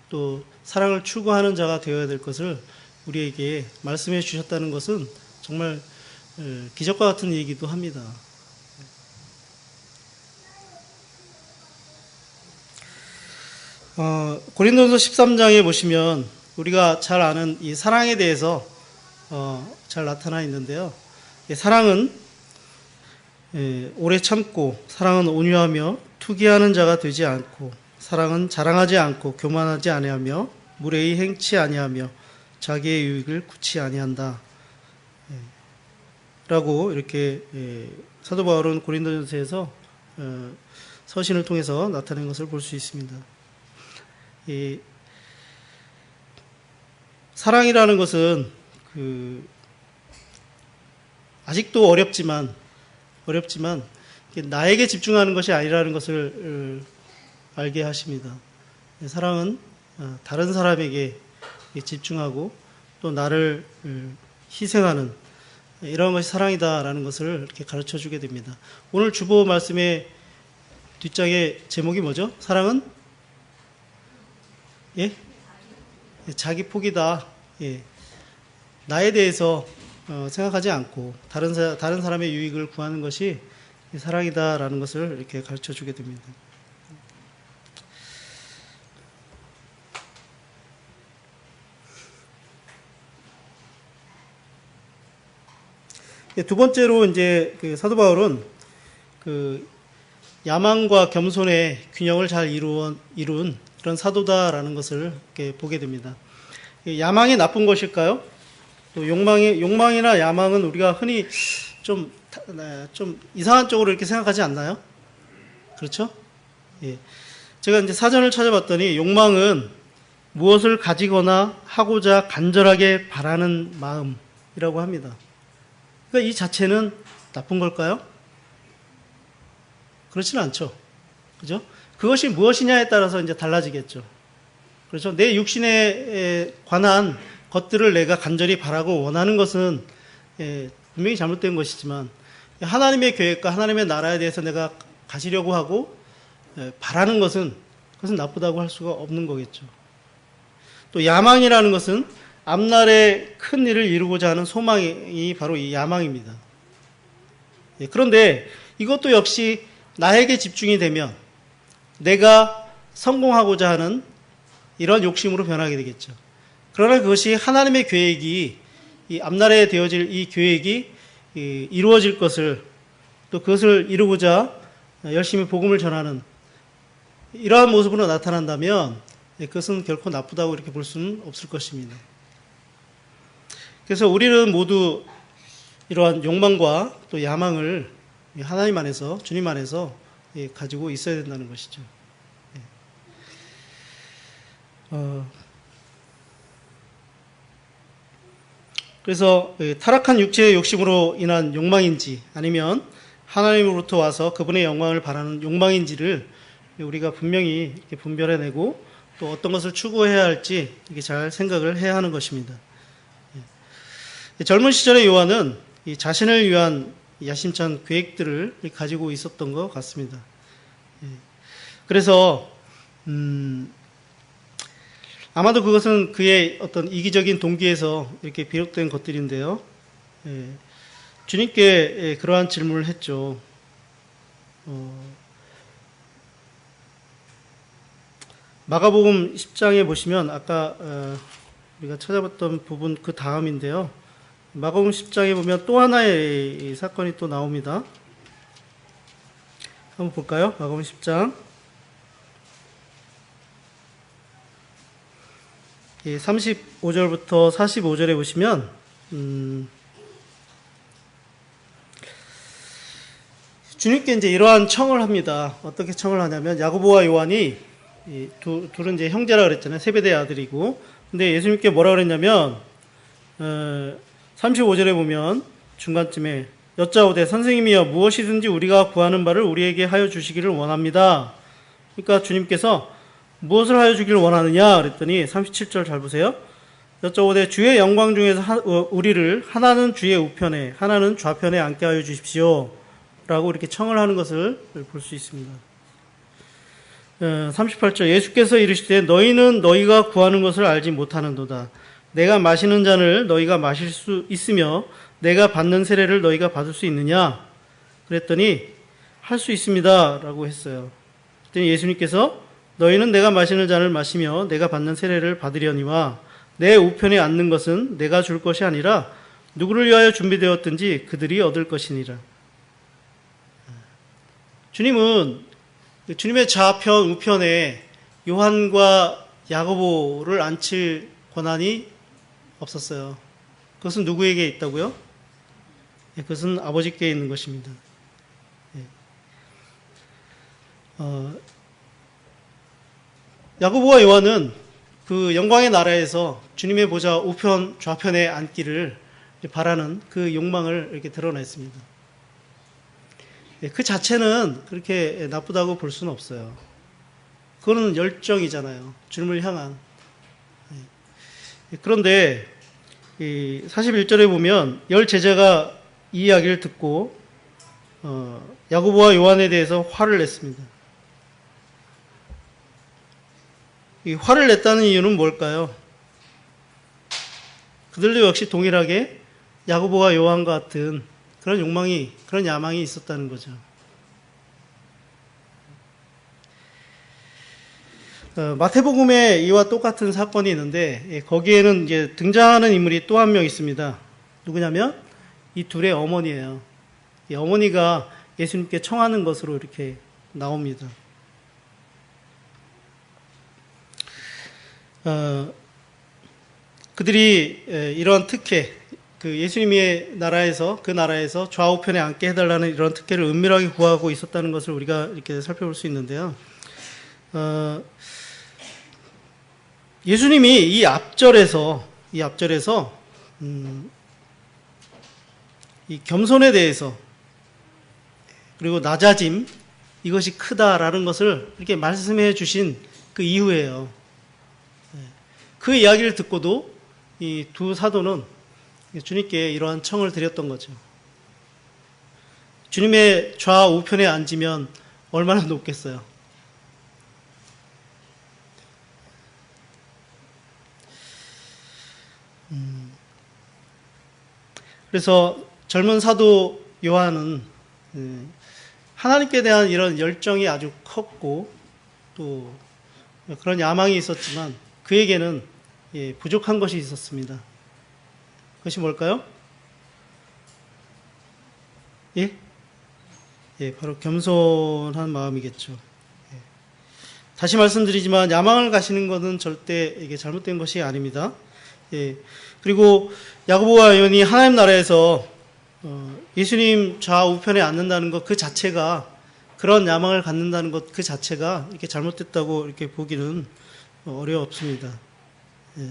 또 사랑을 추구하는 자가 되어야 될 것을 우리에게 말씀해 주셨다는 것은 정말 기적과 같은 얘기도 합니다. 고린도전서 13장에 보시면 우리가 잘 아는 이 사랑에 대해서 잘 나타나 있는데요. 사랑은 오래 참고, 사랑은 온유하며 투기하는 자가 되지 않고, 사랑은 자랑하지 않고 교만하지 아니하며 무례히 행치 아니하며 자기의 유익을 구치 아니한다. 라고 이렇게 사도 바울은 고린도전서에서 서신을 통해서 나타낸 것을 볼 수 있습니다. 사랑이라는 것은 아직도 어렵지만 나에게 집중하는 것이 아니라는 것을 알게 하십니다. 사랑은 다른 사람에게 집중하고 또 나를 희생하는 이런 것이 사랑이다라는 것을 이렇게 가르쳐 주게 됩니다. 오늘 주보 말씀의 뒷장의 제목이 뭐죠? 사랑은 자기 포기다. 나에 대해서 생각하지 않고 다른 사람의 유익을 구하는 것이 사랑이다라는 것을 이렇게 가르쳐 주게 됩니다. 두 번째로 이제 사도 바울은 야망과 겸손의 균형을 잘 이룬 그런 사도다라는 것을 이렇게 보게 됩니다. 야망이 나쁜 것일까요? 또 욕망이나 야망은 우리가 흔히 좀 이상한 쪽으로 이렇게 생각하지 않나요? 그렇죠? 제가 이제 사전을 찾아봤더니 욕망은 무엇을 가지거나 하고자 간절하게 바라는 마음이라고 합니다. 그러니까 이 자체는 나쁜 걸까요? 그렇지는 않죠. 그죠? 그것이 무엇이냐에 따라서 이제 달라지겠죠. 그렇죠? 내 육신에 관한 것들을 내가 간절히 바라고 원하는 것은 분명히 잘못된 것이지만 하나님의 계획과 하나님의 나라에 대해서 내가 가시려고 하고 바라는 것은 그것은 나쁘다고 할 수가 없는 거겠죠. 또 야망이라는 것은 앞날에 큰 일을 이루고자 하는 소망이 바로 이 야망입니다. 그런데 이것도 역시 나에게 집중이 되면 내가 성공하고자 하는 이런 욕심으로 변하게 되겠죠. 그러나 그것이 하나님의 계획이 이 앞날에 되어질 이 계획이 이루어질 것을 또 그것을 이루고자 열심히 복음을 전하는 이러한 모습으로 나타난다면 그것은 결코 나쁘다고 이렇게 볼 수는 없을 것입니다. 그래서 우리는 모두 이러한 욕망과 또 야망을 하나님 안에서 주님 안에서 가지고 있어야 된다는 것이죠. 그래서 타락한 육체의 욕심으로 인한 욕망인지 아니면 하나님으로부터 와서 그분의 영광을 바라는 욕망인지를 우리가 분명히 이렇게 분별해내고 또 어떤 것을 추구해야 할지 이렇게 잘 생각을 해야 하는 것입니다. 젊은 시절의 요한은 이 자신을 위한 야심찬 계획들을 가지고 있었던 것 같습니다. 그래서 아마도 그것은 그의 어떤 이기적인 동기에서 이렇게 비롯된 것들인데요. 주님께 그러한 질문을 했죠. 마가복음 10장에 보시면 아까 우리가 찾아봤던 부분 그 다음인데요. 마가복음 10장에 보면 또 하나의 사건이 또 나옵니다. 한번 볼까요? 마가복음 10장 35절부터 45절에 보시면 주님께 이제 이러한 청을 합니다. 어떻게 청을 하냐면 야고보와 요한이 둘은 이제 형제라 그랬잖아요. 세베대의 아들이고. 근데 예수님께 뭐라 그랬냐면 35절에 보면 중간쯤에 여짜오되 선생님이여 무엇이든지 우리가 구하는 바를 우리에게 하여 주시기를 원합니다. 그러니까 주님께서 무엇을 하여 주기를 원하느냐 그랬더니 37절 잘 보세요. 여짜오되 주의 영광 중에서 우리를 하나는 주의 우편에 하나는 좌편에 앉게 하여 주십시오 라고 이렇게 청을 하는 것을 볼 수 있습니다. 38절 예수께서 이르시되 너희는 너희가 구하는 것을 알지 못하는도다. 내가 마시는 잔을 너희가 마실 수 있으며 내가 받는 세례를 너희가 받을 수 있느냐 그랬더니 할 수 있습니다 라고 했어요. 그랬더니 예수님께서 너희는 내가 마시는 잔을 마시며 내가 받는 세례를 받으려니와 내 우편에 앉는 것은 내가 줄 것이 아니라 누구를 위하여 준비되었든지 그들이 얻을 것이니라. 주님은 주님의 좌편 우편에 요한과 야고보를 앉힐 권한이 없었어요. 그것은 누구에게 있다고요? 그것은 아버지께 있는 것입니다. 야고보와 요한은 그 영광의 나라에서 주님의 보좌 우편 좌편에 앉기를 바라는 그 욕망을 이렇게 드러냈습니다. 그 자체는 그렇게 나쁘다고 볼 수는 없어요. 그거는 열정이잖아요. 주님을 향한. 그런데 41절에 보면 열 제자가 이 이야기를 듣고 야고보와 요한에 대해서 화를 냈습니다. 이 화를 냈다는 이유는 뭘까요? 그들도 역시 동일하게 야고보와 요한과 같은 그런 욕망이, 그런 야망이 있었다는 거죠. 마태복음에 이와 똑같은 사건이 있는데 거기에는 이제 등장하는 인물이 또 한 명 있습니다. 누구냐면 이 둘의 어머니예요. 이 어머니가 예수님께 청하는 것으로 이렇게 나옵니다. 그들이 이러한 특혜, 그 예수님의 나라에서 그 나라에서 좌우편에 앉게 해달라는 이런 특혜를 은밀하게 구하고 있었다는 것을 우리가 이렇게 살펴볼 수 있는데요. 예수님이 이 앞절에서 이 겸손에 대해서 그리고 낮아짐 이것이 크다라는 것을 이렇게 말씀해 주신 그 이후에요. 그 이야기를 듣고도 이 두 사도는 주님께 이러한 청을 드렸던 거죠. 주님의 좌우편에 앉으면 얼마나 높겠어요. 그래서 젊은 사도 요한은 하나님께 대한 이런 열정이 아주 컸고 또 그런 야망이 있었지만 그에게는 부족한 것이 있었습니다. 그것이 뭘까요? 바로 겸손한 마음이겠죠. 다시 말씀드리지만 야망을 가시는 것은 절대 이게 잘못된 것이 아닙니다. 그리고 야고보와 요한이 하나님 나라에서 예수님 좌우편에 앉는다는 것 그 자체가 그런 야망을 갖는다는 것 그 자체가 이렇게 잘못됐다고 이렇게 보기는 어렵습니다.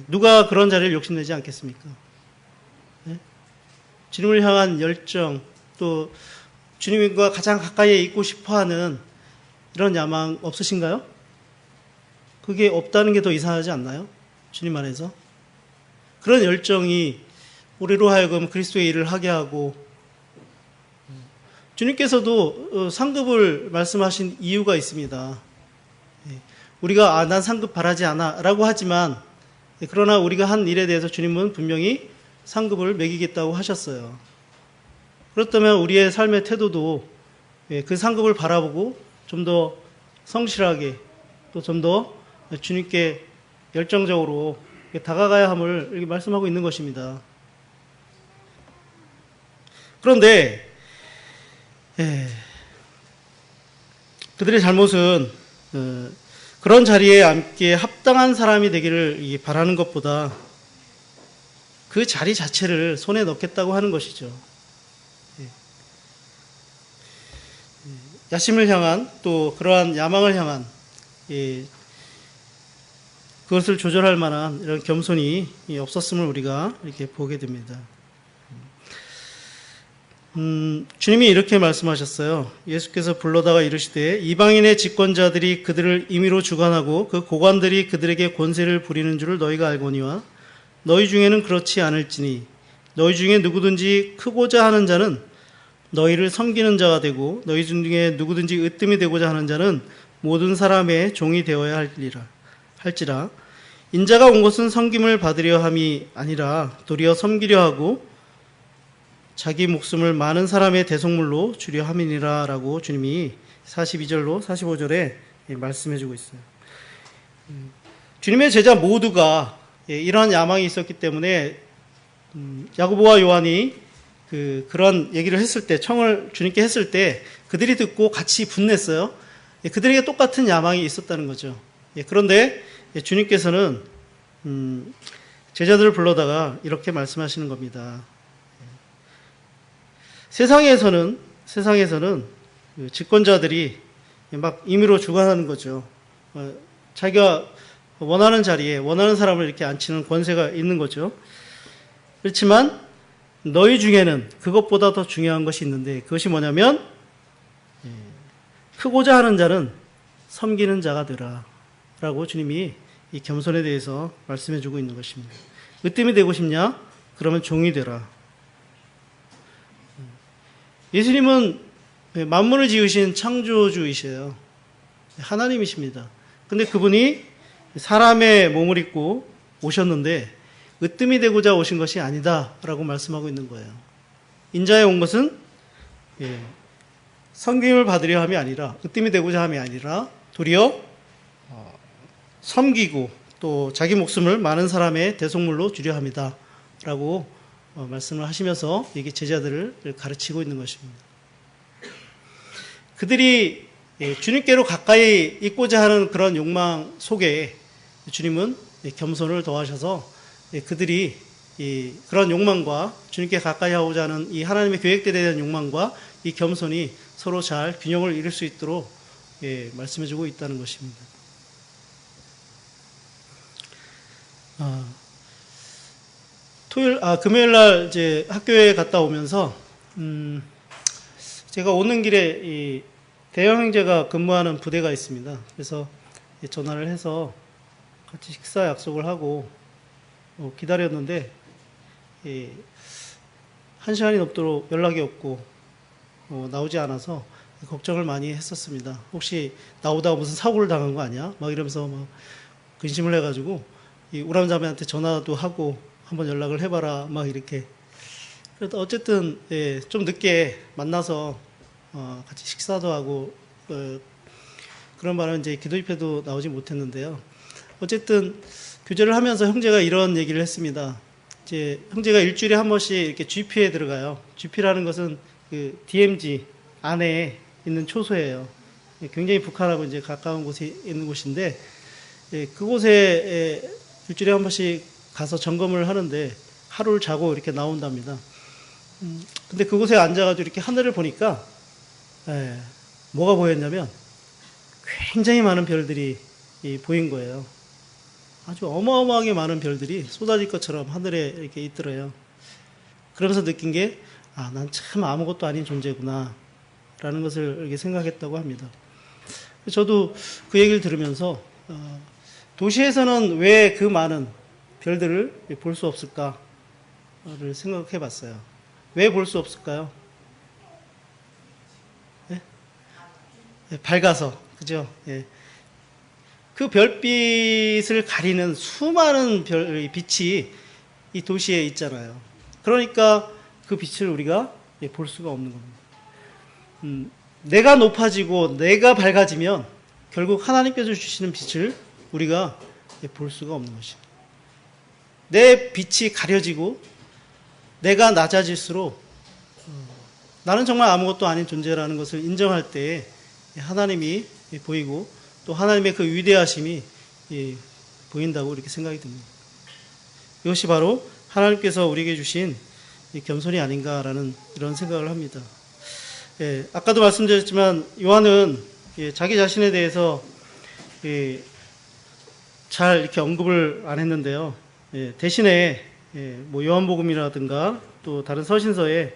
누가 그런 자리를 욕심내지 않겠습니까? 주님을 향한 열정 또 주님과 가장 가까이에 있고 싶어하는 이런 야망 없으신가요? 그게 없다는 게 더 이상하지 않나요? 주님 안에서 그런 열정이 우리로 하여금 그리스도의 일을 하게 하고 주님께서도 상급을 말씀하신 이유가 있습니다. 우리가 난 상급 바라지 않아 라고 하지만 그러나 우리가 한 일에 대해서 주님은 분명히 상급을 매기겠다고 하셨어요. 그렇다면 우리의 삶의 태도도 그 상급을 바라보고 좀 더 성실하게 또 좀 더 주님께 열정적으로 다가가야 함을 이렇게 말씀하고 있는 것입니다. 그런데 그들의 잘못은 그런 자리에 앉기에 합당한 사람이 되기를 바라는 것보다 그 자리 자체를 손에 넣겠다고 하는 것이죠. 야심을 향한 또 그러한 야망을 향한 그것을 조절할 만한 이런 겸손이 없었음을 우리가 이렇게 보게 됩니다. 주님이 이렇게 말씀하셨어요. 예수께서 불러다가 이르시되 이방인의 집권자들이 그들을 임의로 주관하고 그 고관들이 그들에게 권세를 부리는 줄을 너희가 알거니와 너희 중에는 그렇지 않을지니 너희 중에 누구든지 크고자 하는 자는 너희를 섬기는 자가 되고 너희 중에 누구든지 으뜸이 되고자 하는 자는 모든 사람의 종이 되어야 할지라 인자가 온 것은 섬김을 받으려 함이 아니라 도리어 섬기려 하고 자기 목숨을 많은 사람의 대속물로 주려 함이니라 라고 주님이 42절로 45절에 말씀해주고 있어요. 주님의 제자 모두가 이러한 야망이 있었기 때문에 야고보와 요한이 그런 얘기를 했을 때, 청을 주님께 했을 때 그들이 듣고 같이 분냈어요. 그들에게 똑같은 야망이 있었다는 거죠. 그런데 주님께서는 제자들을 불러다가 이렇게 말씀하시는 겁니다. 세상에서는 집권자들이 막 임의로 주관하는 거죠. 자기가 원하는 자리에 원하는 사람을 이렇게 앉히는 권세가 있는 거죠. 그렇지만 너희 중에는 그것보다 더 중요한 것이 있는데 그것이 뭐냐면 크고자 하는 자는 섬기는 자가 되라 라고 주님이 이 겸손에 대해서 말씀해 주고 있는 것입니다. 으뜸이 되고 싶냐? 그러면 종이 되라. 예수님은 만물을 지으신 창조주이셔요. 하나님이십니다. 근데 그분이 사람의 몸을 입고 오셨는데 으뜸이 되고자 오신 것이 아니다라고 말씀하고 있는 거예요. 인자에 온 것은 섬김을 받으려 함이 아니라 으뜸이 되고자 함이 아니라 도리어 섬기고 또 자기 목숨을 많은 사람의 대속물로 주려 합니다. 라고 말씀을 하시면서 이게 제자들을 가르치고 있는 것입니다. 그들이 주님께로 가까이 있고자 하는 그런 욕망 속에 주님은 겸손을 더하셔서 그들이 그런 욕망과 주님께 가까이 하고자 하는 이 하나님의 계획들에 대한 욕망과 이 겸손이 서로 잘 균형을 이룰 수 있도록 말씀해주고 있다는 것입니다. 금요일 날 이제 학교에 갔다 오면서 제가 오는 길에 이 대형 형제가 근무하는 부대가 있습니다. 그래서 전화를 해서 같이 식사 약속을 하고 기다렸는데 1시간이 넘도록 연락이 없고 나오지 않아서 걱정을 많이 했었습니다. 혹시 나오다가 무슨 사고를 당한 거 아니야? 막 이러면서 막 근심을 해가지고 이 우람자매한테 전화도 하고 한번 연락을 해봐라 막 이렇게. 그래도 어쨌든 좀 늦게 만나서 같이 식사도 하고 그런 바람에 이제 기도 집회도 나오지 못했는데요. 어쨌든 교제를 하면서 형제가 이런 얘기를 했습니다. 이제 형제가 일주일에 한 번씩 이렇게 GP에 들어가요. GP라는 것은 그 DMZ 안에 있는 초소예요. 굉장히 북한하고 이제 가까운 곳에 있는 곳인데 그곳에 일주일에 한 번씩 가서 점검을 하는데 하루를 자고 이렇게 나온답니다. 근데 그곳에 앉아가지고 이렇게 하늘을 보니까 뭐가 보였냐면 굉장히 많은 별들이 보인 거예요. 아주 어마어마하게 많은 별들이 쏟아질 것처럼 하늘에 이렇게 있더래요. 그러면서 느낀 게, 난 참 아무것도 아닌 존재구나, 라는 것을 이렇게 생각했다고 합니다. 저도 그 얘기를 들으면서, 도시에서는 왜 그 많은 별들을 볼 수 없을까를 생각해 봤어요. 왜 볼 수 없을까요? 네? 밝아서, 그죠? 예. 그 별빛을 가리는 수많은 빛이 이 도시에 있잖아요. 그러니까 그 빛을 우리가 볼 수가 없는 겁니다. 내가 높아지고 내가 밝아지면 결국 하나님께서 주시는 빛을 우리가 볼 수가 없는 것입니다. 내 빛이 가려지고 내가 낮아질수록 나는 정말 아무것도 아닌 존재라는 것을 인정할 때 하나님이 보이고 또 하나님의 그 위대하심이 보인다고 이렇게 생각이 듭니다. 이것이 바로 하나님께서 우리에게 주신 겸손이 아닌가라는 이런 생각을 합니다. 아까도 말씀드렸지만 요한은 자기 자신에 대해서 잘 이렇게 언급을 안 했는데요. 대신에 뭐 요한복음이라든가 또 다른 서신서에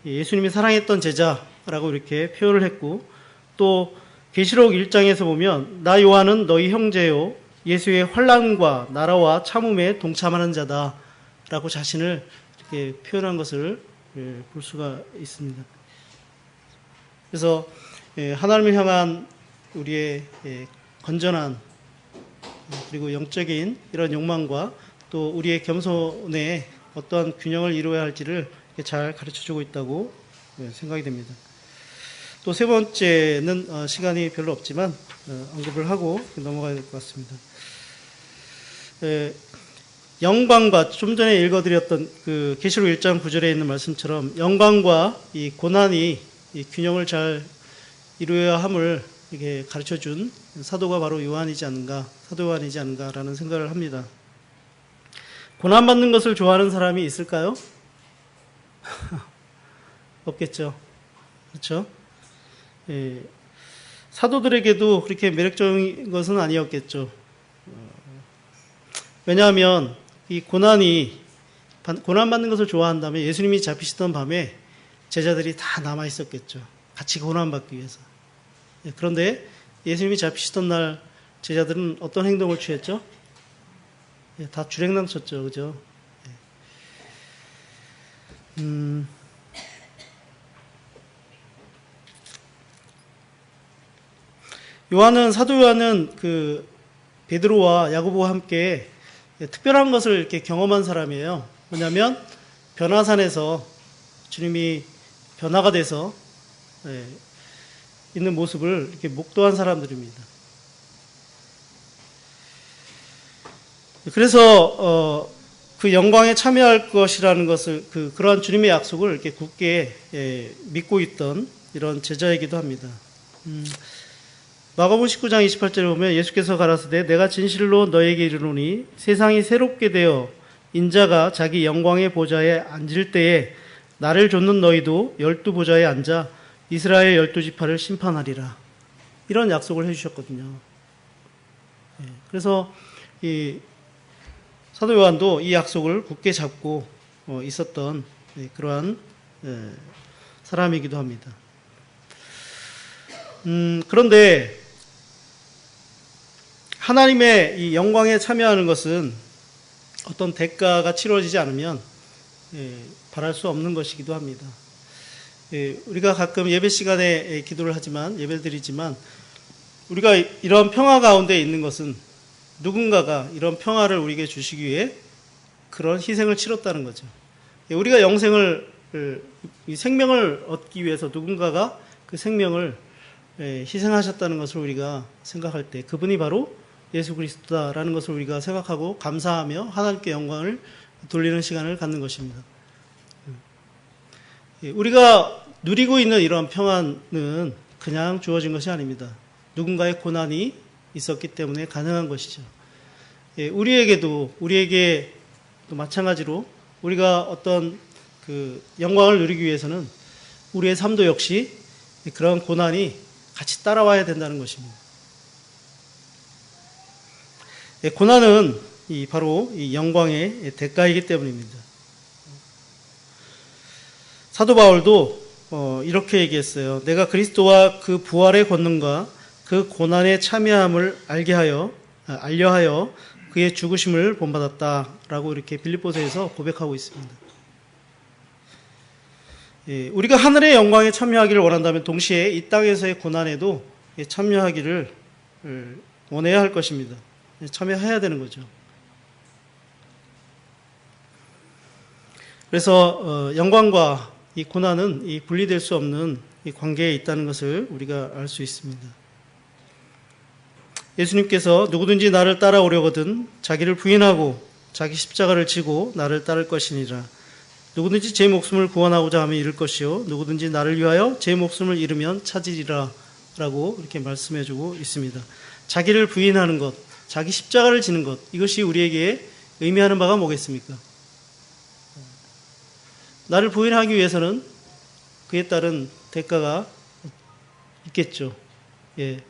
예수님이 사랑했던 제자라고 이렇게 표현을 했고, 또 계시록 1장에서 보면 나 요한은 너희 형제요 예수의 환난과 나라와 참음에 동참하는 자다라고 자신을 이렇게 표현한 것을 볼 수가 있습니다. 그래서 하나님을 향한 우리의 건전한 그리고 영적인 이런 욕망과 또 우리의 겸손에 어떠한 균형을 이루어야 할지를 잘 가르쳐주고 있다고 생각이 됩니다. 또 세 번째는 시간이 별로 없지만 언급을 하고 넘어가야 될 것 같습니다. 영광과 좀 전에 읽어드렸던 그 계시록 1장 9절에 있는 말씀처럼 영광과 이 고난이 이 균형을 잘 이루어야 함을 이렇게 가르쳐준 사도가 바로 요한이지 않은가, 사도 요한이지 않은가라는 생각을 합니다. 고난받는 것을 좋아하는 사람이 있을까요? 없겠죠. 그렇죠? 사도들에게도 그렇게 매력적인 것은 아니었겠죠. 왜냐하면 이 고난받는 것을 좋아한다면 예수님이 잡히시던 밤에 제자들이 다 남아 있었겠죠. 같이 고난받기 위해서. 그런데 예수님이 잡히시던 날 제자들은 어떤 행동을 취했죠? 다 주랭랑 쳤죠. 그죠? 사도 요한은 그 베드로와 야고보와 함께 특별한 것을 이렇게 경험한 사람이에요. 뭐냐면 변화산에서 주님이 변화가 돼서 있는 모습을 이렇게 목도한 사람들입니다. 그래서 그 영광에 참여할 것이라는 것을 그러한 주님의 약속을 이렇게 굳게 믿고 있던 이런 제자이기도 합니다. 마가복음 19장 28절에 보면 예수께서 가라사대 내가 진실로 너에게 이르노니 세상이 새롭게 되어 인자가 자기 영광의 보좌에 앉을 때에 나를 좇는 너희도 12보좌에 앉아 이스라엘 12지파를 심판하리라. 이런 약속을 해주셨거든요. 그래서 이 사도 요한도 이 약속을 굳게 잡고 있었던 그러한 사람이기도 합니다. 그런데 하나님의 이 영광에 참여하는 것은 어떤 대가가 치러지지 않으면 바랄 수 없는 것이기도 합니다. 우리가 가끔 예배 시간에 기도를 하지만, 예배를 드리지만, 우리가 이런 평화 가운데 있는 것은 누군가가 이런 평화를 우리에게 주시기 위해 그런 희생을 치렀다는 거죠. 우리가 이 생명을 얻기 위해서 누군가가 그 생명을 희생하셨다는 것을 우리가 생각할 때 그분이 바로 예수 그리스도다라는 것을 우리가 생각하고 감사하며 하나님께 영광을 돌리는 시간을 갖는 것입니다. 우리가 누리고 있는 이런 평안은 그냥 주어진 것이 아닙니다. 누군가의 고난이 있었기 때문에 가능한 것이죠. 우리에게 또 마찬가지로 우리가 어떤 그 영광을 누리기 위해서는 우리의 삶도 역시 그런 고난이 같이 따라와야 된다는 것입니다. 고난은 바로 이 영광의 대가이기 때문입니다. 사도 바울도 이렇게 얘기했어요. 내가 그리스도와 그 부활의 권능과 그 고난에 참여함을 알려 하여 그의 죽으심을 본받았다라고 이렇게 빌립보서에서 고백하고 있습니다. 우리가 하늘의 영광에 참여하기를 원한다면 동시에 이 땅에서의 고난에도 참여하기를 원해야 할 것입니다. 참여해야 되는 거죠. 그래서 영광과 이 고난은 이 분리될 수 없는 이 관계에 있다는 것을 우리가 알 수 있습니다. 예수님께서 누구든지 나를 따라오려거든 자기를 부인하고 자기 십자가를 지고 나를 따를 것이니라. 누구든지 제 목숨을 구원하고자 하면 잃을 것이요 누구든지 나를 위하여 제 목숨을 잃으면 찾으리라 라고 이렇게 말씀해주고 있습니다. 자기를 부인하는 것, 자기 십자가를 지는 것, 이것이 우리에게 의미하는 바가 뭐겠습니까? 나를 부인하기 위해서는 그에 따른 대가가 있겠죠. 예.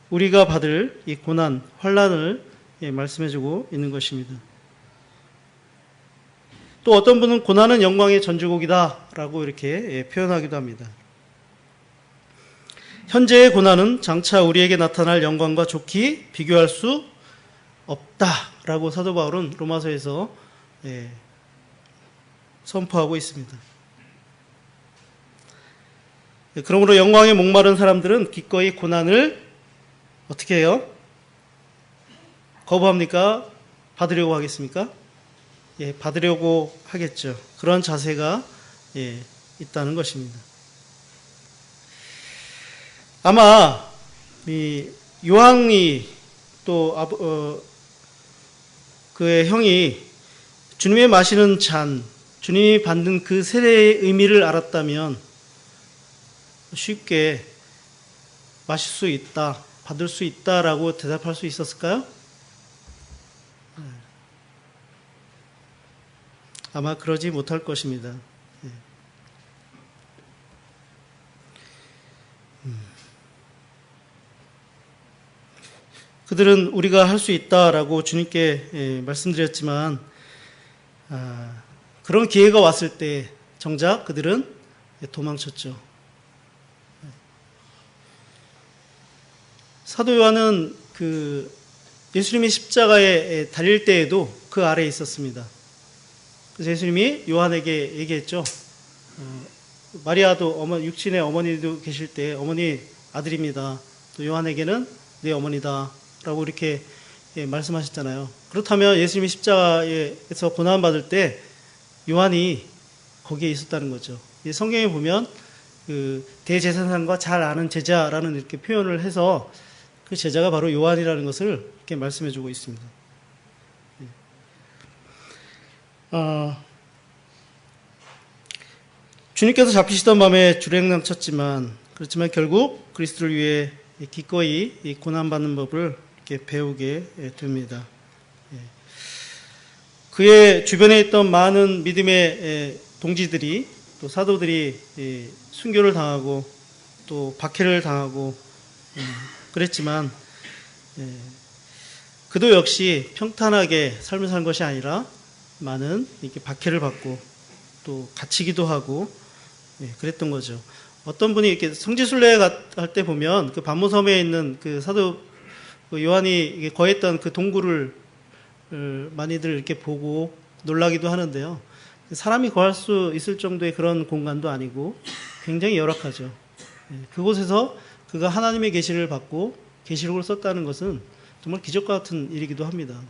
우리가 받을 이 고난, 환난을 말씀해주고 있는 것입니다. 또 어떤 분은 고난은 영광의 전주곡이다 라고 이렇게 표현하기도 합니다. 현재의 고난은 장차 우리에게 나타날 영광과 좋게 비교할 수 없다라고 사도 바울은 로마서에서 선포하고 있습니다. 그러므로 영광에 목마른 사람들은 기꺼이 고난을 어떻게 해요? 거부합니까? 받으려고 하겠습니까? 예, 받으려고 하겠죠. 그런 자세가 있다는 것입니다. 아마 이 요한이 또 그의 형이 주님의 마시는 잔, 주님이 받는 그 세례의 의미를 알았다면 쉽게 마실 수 있다, 받을 수 있다라고 대답할 수 있었을까요? 아마 그러지 못할 것입니다. 그들은 우리가 할 수 있다라고 주님께 말씀드렸지만 그런 기회가 왔을 때 정작 그들은 도망쳤죠. 사도 요한은 그 예수님이 십자가에 달릴 때에도 그 아래에 있었습니다. 그래서 예수님이 요한에게 얘기했죠. 마리아도 육신의 어머니도 계실 때 어머니 아들입니다. 또 요한에게는 내 어머니다 라고 이렇게 말씀하셨잖아요. 그렇다면 예수님이 십자가에서 고난받을 때 요한이 거기에 있었다는 거죠. 성경에 보면 그 대제사장과 잘 아는 제자라는 이렇게 표현을 해서 그 제자가 바로 요한이라는 것을 이렇게 말씀해 주고 있습니다. 주님께서 잡히시던 밤에 주랭랑쳤지만 그렇지만 결국 그리스도를 위해 기꺼이 이 고난받는 법을 이렇게 배우게 됩니다. 그의 주변에 있던 많은 믿음의 동지들이 또 사도들이 순교를 당하고 또 박해를 당하고 그랬지만 그도 역시 평탄하게 삶을 산 것이 아니라 많은 이렇게 박해를 받고 또 갇히기도 하고 그랬던 거죠. 어떤 분이 이렇게 성지순례 할 때 보면 그 반모섬에 있는 그 사도 요한이 거했던 그 동굴을 많이들 이렇게 보고 놀라기도 하는데요. 사람이 거할 수 있을 정도의 그런 공간도 아니고 굉장히 열악하죠. 그곳에서 그가 하나님의 계시를 받고 계시록을 썼다는 것은 정말 기적과 같은 일이기도 합니다.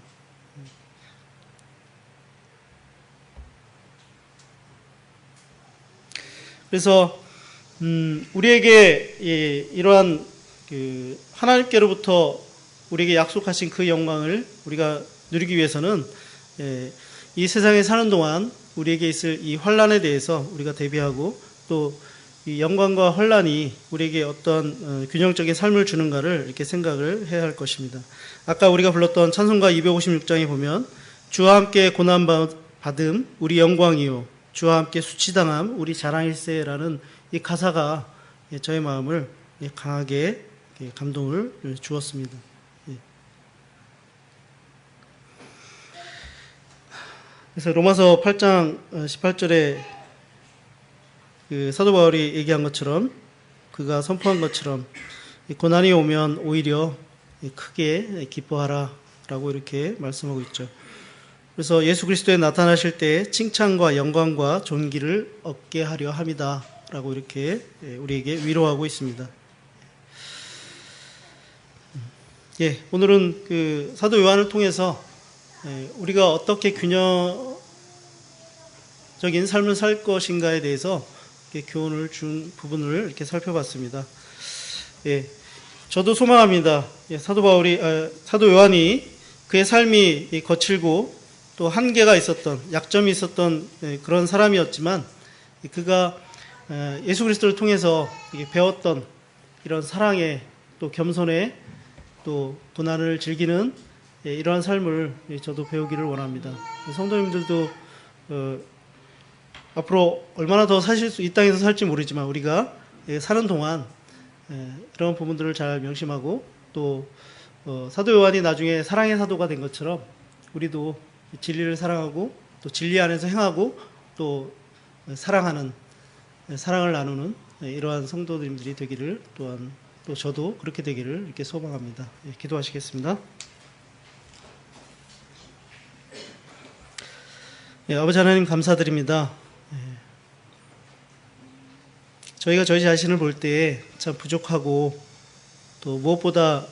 그래서 우리에게 이러한 그 하나님께로부터 우리에게 약속하신 그 영광을 우리가 누리기 위해서는 이 세상에 사는 동안 우리에게 있을 이 환난에 대해서 우리가 대비하고 또 이 영광과 환난이 우리에게 어떤 균형적인 삶을 주는가를 이렇게 생각을 해야 할 것입니다. 아까 우리가 불렀던 찬송가 256장에 보면 주와 함께 고난받음 우리 영광이요 주와 함께 수치당함 우리 자랑일세라는 이 가사가 저의 마음을 강하게 감동을 주었습니다. 그래서 로마서 8장 18절에 그 사도 바울이 얘기한 것처럼 그가 선포한 것처럼 고난이 오면 오히려 크게 기뻐하라 라고 이렇게 말씀하고 있죠. 그래서 예수 그리스도에 나타나실 때 칭찬과 영광과 존귀를 얻게 하려 함이다 라고 이렇게 우리에게 위로하고 있습니다. 오늘은 그 사도 요한을 통해서 우리가 어떻게 균형적인 삶을 살 것인가에 대해서 교훈을 준 부분을 이렇게 살펴봤습니다. 저도 소망합니다. 사도 요한이 그의 삶이 거칠고 또 한계가 있었던, 약점이 있었던 그런 사람이었지만 그가 예수 그리스도를 통해서 배웠던 이런 사랑의 또 겸손의 또 고난을 즐기는 이러한 삶을 저도 배우기를 원합니다. 성도님들도 앞으로 얼마나 더 사실 이 땅에서 살지 모르지만 우리가 사는 동안 이런 부분들을 잘 명심하고 또 사도 요한이 나중에 사랑의 사도가 된 것처럼 우리도 진리를 사랑하고 또 진리 안에서 행하고 또 사랑하는 사랑을 나누는 이러한 성도님들이 되기를 또한 또 저도 그렇게 되기를 이렇게 소망합니다. 기도하시겠습니다. 아버지 하나님 감사드립니다. 저희가 저희 자신을 볼 때에 참 부족하고 또 무엇보다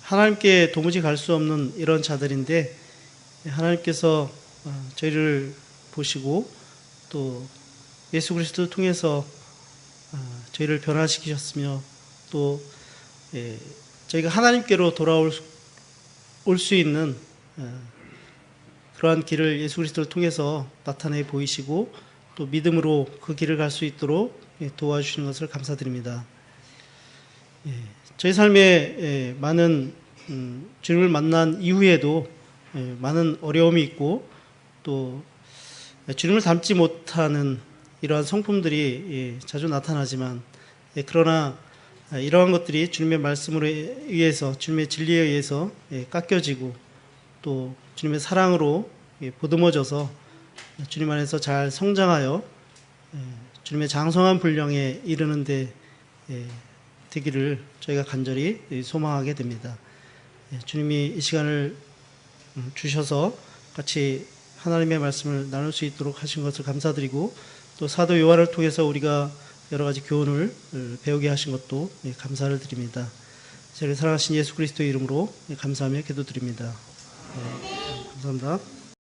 하나님께 도무지 갈 수 없는 이런 자들인데 하나님께서 저희를 보시고 또 예수 그리스도를 통해서 저희를 변화시키셨으며 또 저희가 하나님께로 돌아올 수 있는 그러한 길을 예수 그리스도를 통해서 나타내 보이시고 또 믿음으로 그 길을 갈 수 있도록 도와주시는 것을 감사드립니다. 저희 삶에 많은 주님을 만난 이후에도 많은 어려움이 있고 또 주님을 닮지 못하는 이러한 성품들이 자주 나타나지만 그러나 이러한 것들이 주님의 말씀으로 의해서 주님의 진리에 의해서 깎여지고 또 주님의 사랑으로 보듬어져서 주님 안에서 잘 성장하여 주님의 장성한 분량에 이르는 데 되기를 저희가 간절히 소망하게 됩니다. 주님이 이 시간을 주셔서 같이 하나님의 말씀을 나눌 수 있도록 하신 것을 감사드리고 또 사도 요한을 통해서 우리가 여러 가지 교훈을 배우게 하신 것도 감사를 드립니다. 저희를 사랑하신 예수 그리스도의 이름으로 감사하며 기도드립니다. 감사합니다.